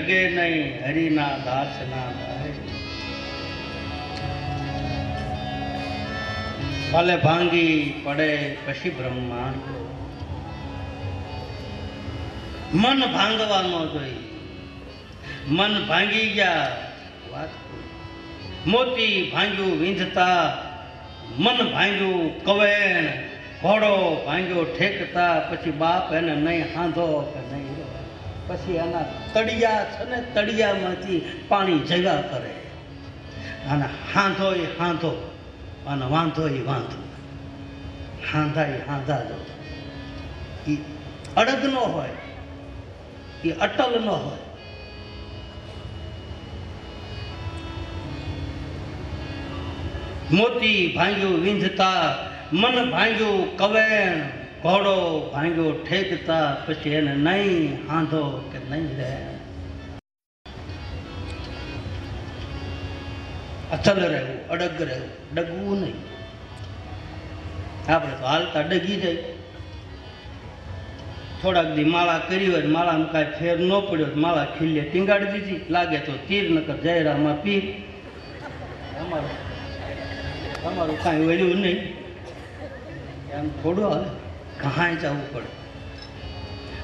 Speaker 2: જગે નહીં હરિના દાસ ના થાય. ભલે ભાંગી પડે પછી બ્રહ્માંડ, મન ભાંગવા ન જોઈએ. મન ભાંગી ગયા વાત પૂરી. મોતી ભાંગ્યું વીંધતા, મન ભાંગ્યું કવેણ, ઘોડો ભાંગ્યો ઠેકતા, પછી બાપ એને નહીં હાંધો કે નહીં રો. પછી એના તળિયા છે ને તળિયામાંથી પાણી જગ્યા કરે. અને હાંધો એ હાંધો અને વાંધો એ વાંધો. હાંધા એ હાંધા જો એ અડગ ન હોય, એ અટલ ન હોય. મોતી ભાંગ્યું વીંધતા, મન ભાંગ્યું કવેણ, ઘોડો ભાંગ્યો ઠેકતા, પછી એને નહીં હાંધો કે નહીં રહે. અચલ રહેવું, અડગ રહેવું, ડગવું નહીં. આપણે તો હાલતા ડગી જાય. થોડાક દી માળા કરી હોય, માળામાં કાંઈ ફેર ન પડ્યો, માળા ખીલે ટીંગાડી દીધી, લાગે તો તીર નકર જયરામાં પીર. અમારું કાંઈ વળ્યું નહીં. એમ થોડું હાલે, કહાય જવું પડે.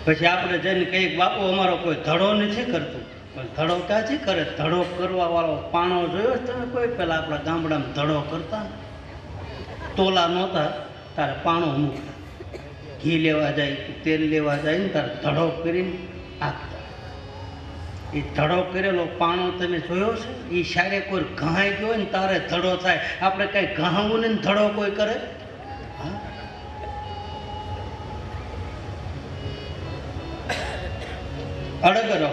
Speaker 2: પછી આપણે જઈને કહીએ બાપુ અમારો કોઈ ધડો નથી કરતું. પણ ધડો ક્યાંથી કરે? ધડો કરવા વાળો પાણો જોયો તમે કોઈ? પેલા આપણા ગામડામાં ધડો કરતા ને, તોલા નહોતા, તારે પાણો મૂકતા. ઘી લેવા જાય કે તેલ લેવા જાય ને તારે ધડો કરીને આપતા. એ ધડો કરેલો પાણો તમે જોયો છે? એ સારે કોઈ ઘાઈ ગયો ને તારે ધડો થાય. આપણે કઈ ઘાવું ને ધડો કોઈ કરે? અડગ રહો,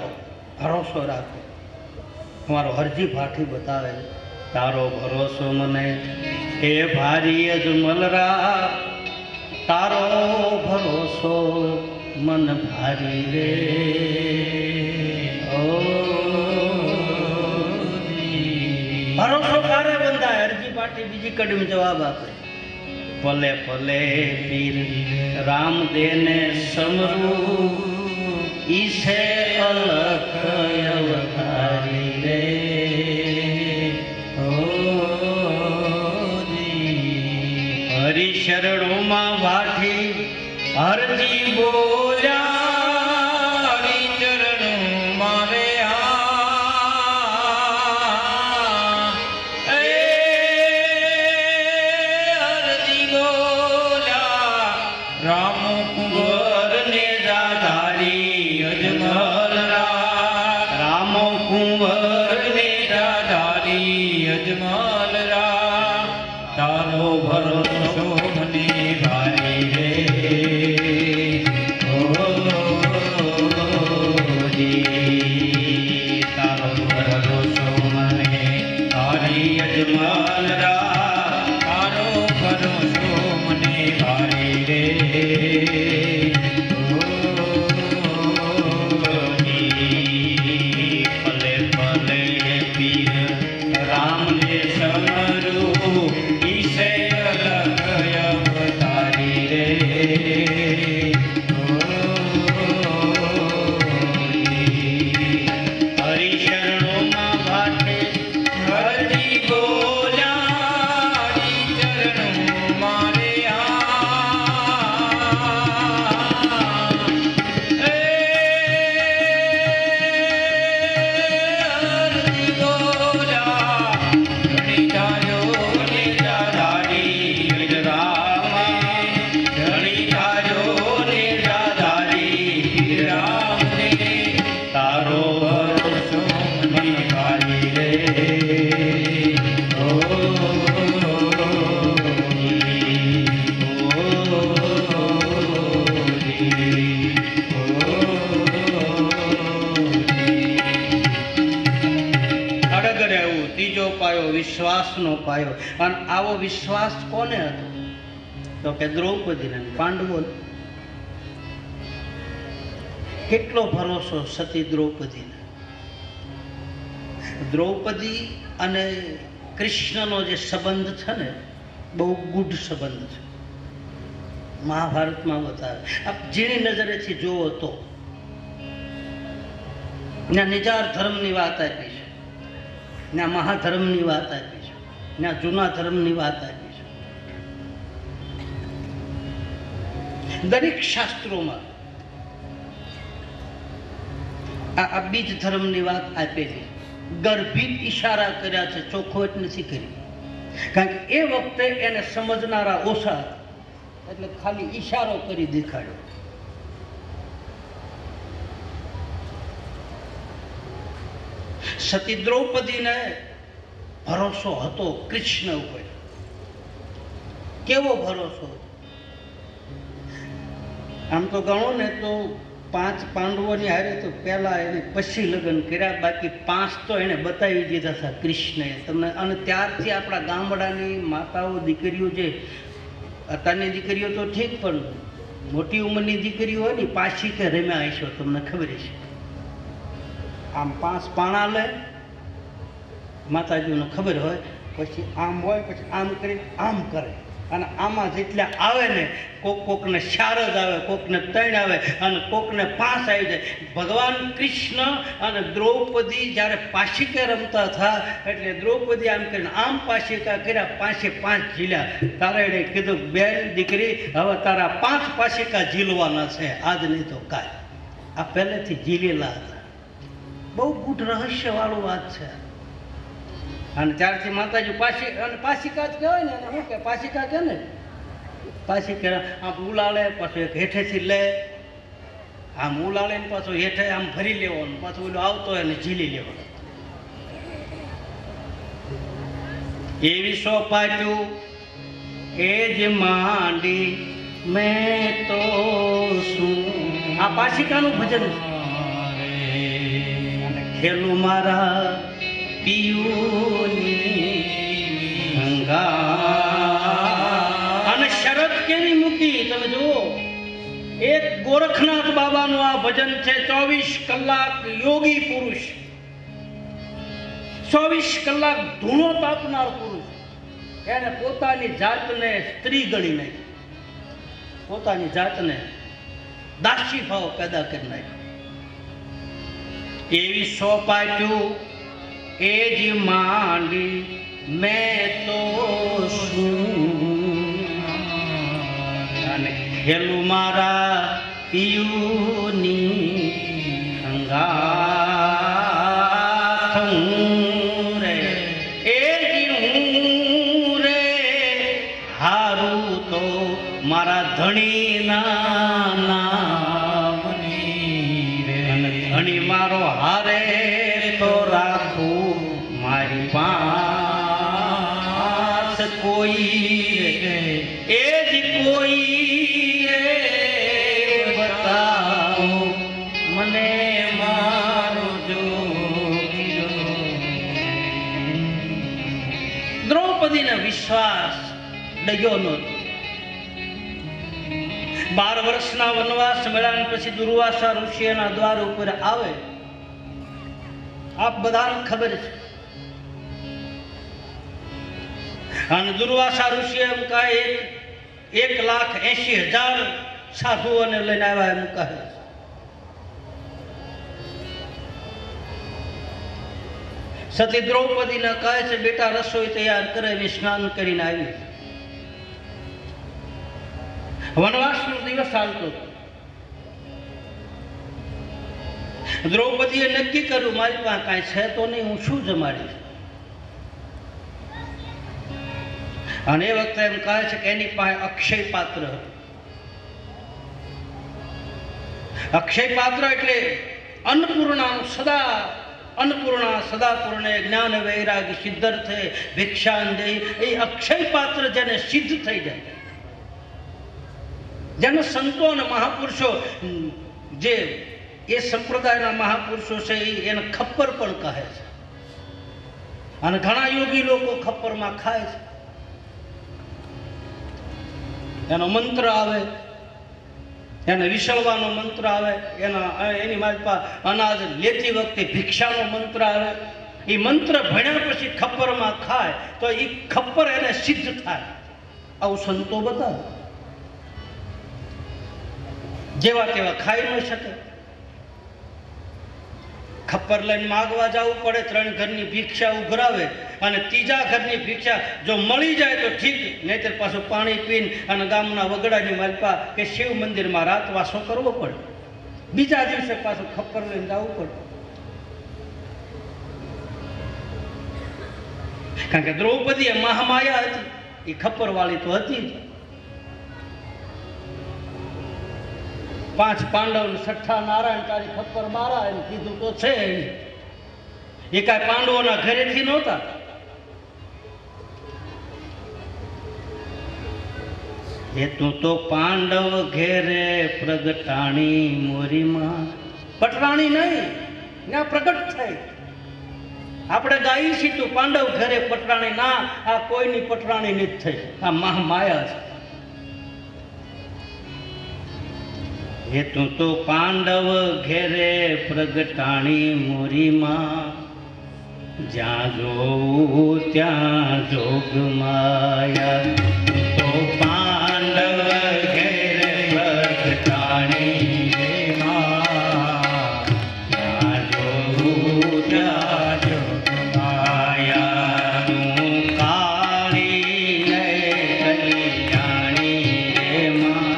Speaker 2: ભરોસો રાખો. અમારો હરજી ભાઠી બતાવે, તારો ભરોસો મને હે ભારી અજમલરા, તારો ભરોસો મન ભારી રે. ભરોસો કારે બંધાય? હરજી ભાઠી બીજી કડીમાં જવાબ આપે, ભલે ભલે પીર રામ દેને સમરું, ઈસે અલખ અવતારી રે. હરિ શરણોમાં ભાઠી હરજી બોલ્યા, હરિ ચરણ મારે હરજી બોલ્યા, રામ કુંવર ને દાધારી અજમલરા, રામ કુંવર ને દાધારી અજમલરા, તારો ભરોસો મને ભારી રે. તારો ભરોસો મને ભારી અજમલરા, તારો ભરોસો મને ભારી રે. ભલે ભલે પીર રામ ને સમરું, ઈસે અલખ અવતારી રે. હરિ શરણોમાં ભાઠે હરજી બોલ્યા, હરિ ચરણો મારે તારો ભરોસો મને ભારી રે. અડગ રહેવું, ત્રીજો પાયો વિશ્વાસનો પાયો. અને આવો વિશ્વાસ કોને હતો? તો કે દ્રૌપદીને, પાંડવોને. કેટલો ભરોસો સતી દ્રૌપદીને. દ્રૌપદી અને કૃષ્ણનો જે સંબંધ છે ને, બહુ ગુઢ સંબંધ છે. મહાભારતમાં બતાવે. આપ જેની નજરેથી જોવો તો ત્યાં નિજાર ધર્મની વાત આપી છે, ત્યાં મહાધર્મની વાત આપી છે, ત્યાં જૂના ધર્મની વાત આપી છે. દરેક શાસ્ત્રોમાં આ બીજ ધર્મની વાત આપેલી, ગર્ભિત ઈશારા કર્યા છે, ચોખ્ખોટ નથી કરી. કારણ કે એ વખતે એને સમજનારા ઓછા હતા, એટલે ખાલી ઈશારો કરી દેખાડ્યો. સતી દ્રૌપદીને ભરોસો હતો કૃષ્ણ ઉપર. કેવો ભરોસો? આમ તો ગણો ને તો 5 પાંડવોની હારે તો પહેલા એને પછી લગ્ન કર્યા, બાકી 5 તો એને બતાવી દીધા હતા કૃષ્ણએ તમને. અને ત્યારથી આપણા ગામડાની માતાઓ દીકરીઓ, જે અત્યારની દીકરીઓ તો ઠીક, પણ મોટી ઉંમરની દીકરીઓ હોય ને પાછી કે રમ્યા હશો, તમને ખબર છે. આમ 5 પાણા લે, માતાજીને ખબર હોય, પછી આમ હોય, પછી આમ કરીને આમ કરે, અને આમાં જેટલા આવે ને, કોકને 4 જ આવે, કોકને 3 આવે, અને કોકને 5 આવી જાય. ભગવાન કૃષ્ણ અને દ્રૌપદી જ્યારે પાશિકા રમતા હતા, એટલે દ્રૌપદી આમ કરીને આમ પાશિકા કર્યા, 5 ઝીલ્યા. તારે એને કીધું, બેન દીકરી, હવે તારા 5 પાશિકા ઝીલવાના છે, આજ નહીં તો કાલ. આ પહેલેથી ઝીલેલા હતા. બહુ ગૂઢ રહસ્ય વાળું વાત છે. અને ત્યારથી માતાજી પાશિકા જ કહેવાય ને, એને શું કે પાશિકા કે ને, પાશિકા આમ ઉલાળે, પાછું એક હેઠેથી લે, આમ ઉલાળે ને પાછું હેઠે આમ ભરી લેવાનું, પાછું ઓલું આવતો હોય ને ઝીલી લેવાનું. એવી સોપાટ્યું એ જ માંડી મેં તો શું. આ પાશિકાનું ભજન છે. ખેલું મારા પિયુની અને શરત કેવી મૂકી તમે જુઓ. એક ગોરખનાથ બાબાનું આ ભજન છે. 24 કલાક યોગી પુરુષ, 24 કલાક ધૂણો તાપનાર પુરુષ. એને પોતાની જાતને સ્ત્રી ગણી નાખી, પોતાની જાતને દાસી ભાવ પેદા કરી નાખ્યો. એવી સોપાટ્યું એ જ માંડી મેં તો શું. અને ખેલું મારા પિયુની અંગાથ રે, એ જ હું રે, હારું તો મારા ધણીના નામની રે. ધણી મારો હારે તો રાખું મારી પાસ કોઈ, એ જ કોઈ બતાવો મને મારો જોગીરો. દ્રૌપદીને વિશ્વાસ ડગ્યો નહોતો. 12 વર્ષના વનવાસ મળ્યા પછી દુર્વાસા ઋષિ એના દ્વાર ઉપર આવે. આપ બધાને ખબર છે. અને દુર્વાસા ઋષિ એમ કહે 1,80,000 સાધુઓને લઈને આવ્યા એમ કહે. સતી દ્રૌપદીને કહે છે, બેટા રસોઈ તૈયાર કરે, સ્નાન કરીને આવી. વનવાસનો દિવસ ચાલતો હતો. દ્રૌપદીએ નક્કી કર્યું, મારી પાસે કાંઈ છે તો નહીં, હું શું જમાડીશ. અને એ વખતે એમ કહે છે કે એની પાસે અક્ષય પાત્ર હતું. અક્ષય પાત્ર એટલે અન્નપૂર્ણાનું અન્નપૂર્ણા સદાપૂર્ણે જ્ઞાન વૈરાગ સિદ્ધર્થે ભિક્ષાન દે. એ અક્ષય પાત્ર જેને સિદ્ધ થઈ જાય, જેને સંતો અને મહાપુરુષો, જે એ સંપ્રદાયના મહાપુરુષો છે, એને ખપ્પર પણ કહે છે. અને ઘણા યોગી લોકો ખપ્પરમાં ખાય છે. એનો મંત્ર આવે, એને વિસળવાનો મંત્ર આવે, એની મારી પાસે અનાજ લેતી વખતે ભિક્ષાનો મંત્ર આવે. એ મંત્ર ભણ્યા પછી ખપ્પરમાં ખાય તો એ ખપ્પર એને સિદ્ધ થાય. આવું સંતો બતાવે. જેવા તેવા ખાઈ ન શકે. ખપ્પર લઈને માગવા જવું પડે, 3 ઘરની ભિક્ષા ઉઘરાવે અને 3જા ઘરની ભિક્ષા જો મળી જાય તો ઠીક, નહીંતર પાછું પાણી પીને અને ગામના વગડાની માલપા કે શિવ મંદિરમાં રાતવાસો કરવો પડે. બીજા દિવસે પાછું ખપ્પર લઈને જવું પડે. કારણ કે દ્રૌપદી એ મહામાયા હતી, એ ખપ્પર વાળી તો હતી જ. 5 પાંડવ 6ઠ્ઠા નારાયણ તારી ખપ્પર મારા એમ કીધું તો છે. એ કાંઈ પાંડવોના ઘરેથી નહોતા. એ તું તો પાંડવ ઘેરે પ્રગટાણી મોરીમાં. પટરાણી નહીં, ત્યાં પ્રગટ થઈ. આપણે ગાઈ છીએ તું પાંડવ ઘરે પટરાણી ના, આ કોઈની પટરાણી નથી થઈ, આ મહામાયા છે. એ તું તો પાંડવ ઘેરે પ્રગટાણી મોરીમાં, જ્યાં જોવું ત્યાં જોગ માયા. તો પાંડવ ઘેરે પ્રગટાણી મોરીમાં, જ્યાં જોવું ત્યાં જોગ માયા. કાળી કલ્યાણી માં,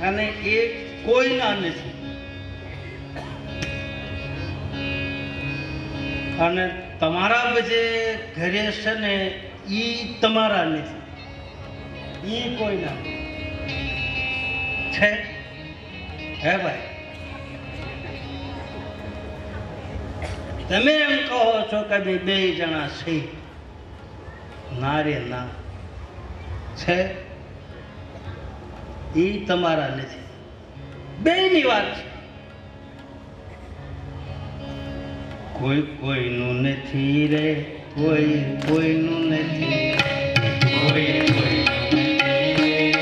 Speaker 2: અને એ કોઈના નથી. અને તમારા જે ઘરે છે ને એ તમારા નથી, એ કોઈના છે. હે ભાઈ, તમે એમ કહો છો કે ભાઈ 2 જણા છે, ના રે ના, છે એ તમારા નથી. બેયની વાત છે. કોઈ કોઈનું નથી રે, કોઈ કોઈનું નથી, કોઈ કોઈનું નથી,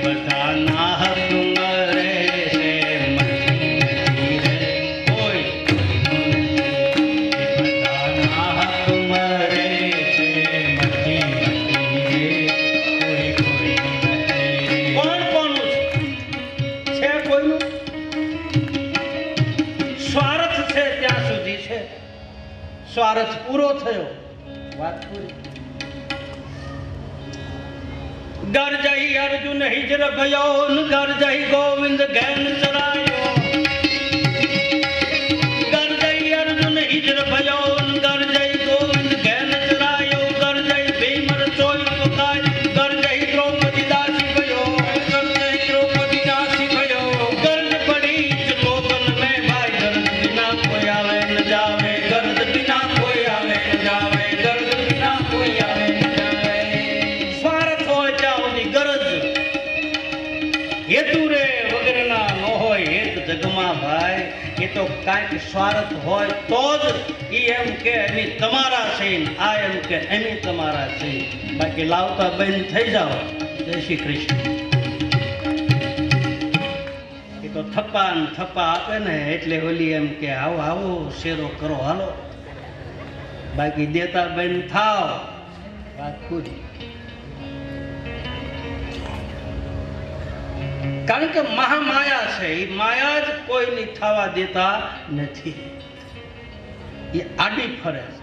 Speaker 2: બધાના હક મરે છે, નથી રે, કોઈ કોઈનું નથી, બધાના હક મરે છે, નથી કોઈ કોઈનું નથી. કોણ કોનું છે કોઈનું? સ્વાર્થ છે ત્યાં સુધી છે, સ્વાર્થ પૂરો થયો વાત પૂરી. ગરજઈ અર્જુન હિજર ભયો, ગરજઈ ગોવિંદ ઘેન ચરાયો. ગરજઈ અર્જુન હિજર ભયો, ગરજઈ ગોવિંદ ઘેન ચરાયો. ગરજઈ ભીમ રસોઈ પકાય, ગરજઈ દ્રૌપદી દાસી ભયો, ગરજઈ દ્રૌપદી દાસી ભયો. ગરજ પડી જ લોગન મેં ભાઈ, ગરજ બિના કોઈ આવે ન જાવે, ગરજ બિના કોઈ આવે ન જાવે, ગરજ બિના કોઈ આવે ન જાવે. સ્વાર્થ હોય ત્યાં સુધી ગરજ, હેતુ રે વગરના ન હોય હેત જગમાં ભાઈ. એ તો કાંઈક સ્વાર્થ હોય તો જ ઈ એમ કે એમી તમારા છે, આ એમ કે એમી તમારા છે. બાકી લાવતા બંધ થઈ જાઓ. જય શ્રી કૃષ્ણ. એ તો થપ્પા ને થપ્પા આપે ને એટલે ઓલી એમ કે આવો આવો શેરો કરો હાલો. બાકી દેતા બંધ થાવ વાત પૂરી. કારણ કે મહામાયા છે, એ માયા જ કોઈની થવા દેતા નથી. એ આડી ફરે છે.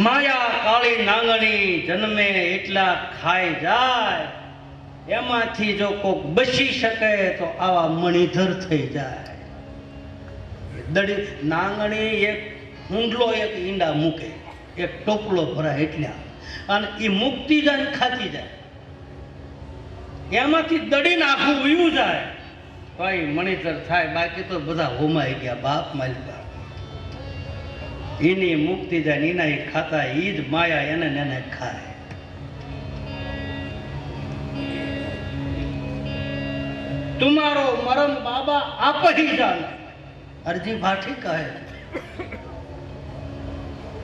Speaker 2: માયા કાળી નાંગણી જન્મે એટલા ખાઈ જાય, એમાંથી જો કોક બચી શકે તો આવા મણિધર થઈ જાય. દડી નાંગણી એક હુંડલો એક ઈંડા મૂકે, એક ટોપલો ભરાય એટલા, અને એ મૂકતી જાય ને ખાતી જાય. એમાંથી દડીને આખું ઉયું જાય ભાઈ મણિધર થાય. બાકી તો બધા હોમાઈ ગયા બાપ માલિકા. એની મુક્તિ જાય, એના એ ખાતા, એ જ માયા એને ને એને ખાય. તુમારો મરમ બાબા આપ ही जाना, અરજી ભાઠી કહે.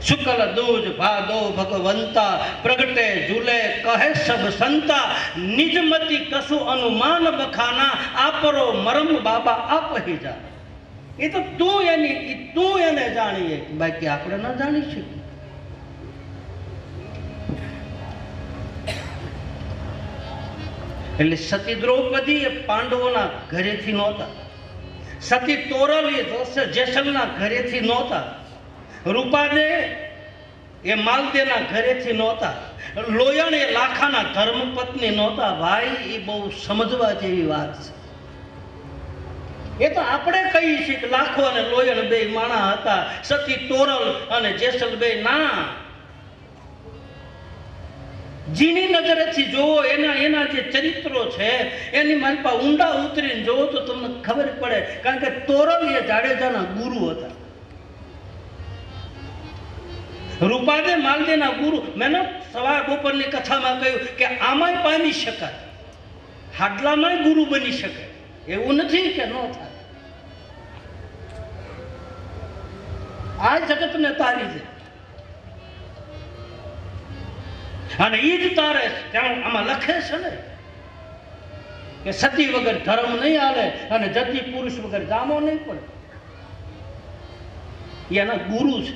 Speaker 2: શુક્લ દૂજ ભાદો ભગવંતા, પ્રગટે ઝૂલે કહે સબ સંતા. નિજમતી કસુ અનુમાન બખાના, આપરો મરમ બાબા આપ ही जाना. એ તો તું એને જાણીએ, બાકી આપણે ન જાણી શકીએ. એટલે સતી દ્રૌપદી એ પાંડવોના ઘરેથી નહોતા, સતી તોરલ એ જેસલના ઘરેથી નહોતા, રૂપાદે એ માલદેના ઘરેથી નહોતા, લોયણ એ લાખાના ધર્મપત્ની નહોતા. ભાઈ એ બહુ સમજવા જેવી વાત છે. એ તો આપણે કહીએ છીએ કે લાખો અને લોયણ બે માણા હતા, સતી તોરલ અને જેસલ બે ના. જીની નજરેથી જોવો, એના જે ચરિત્રો છે એની મારી પાસે ઊંડા ઉતરીને જોવો તો તમને ખબર પડે. કારણ કે તોરલ એ જાડેજાના ગુરુ હતા, રૂપાદે માલદેના ગુરુ. મેં સવાર બપોરની કથામાં કહ્યું કે આમાંય પામી શકાય, હાડલામાંય ગુરુ બની શકે, એવું નથી કે ન થાય. આ જગતને તારી છે અને ઈ જ તારે. ત્યાં આમાં લખે છે ને કે સતી વગર ધર્મ નહીં હાલે અને જતી પુરુષ વગર જામો નહીં પડે. એના ગુરુ છે.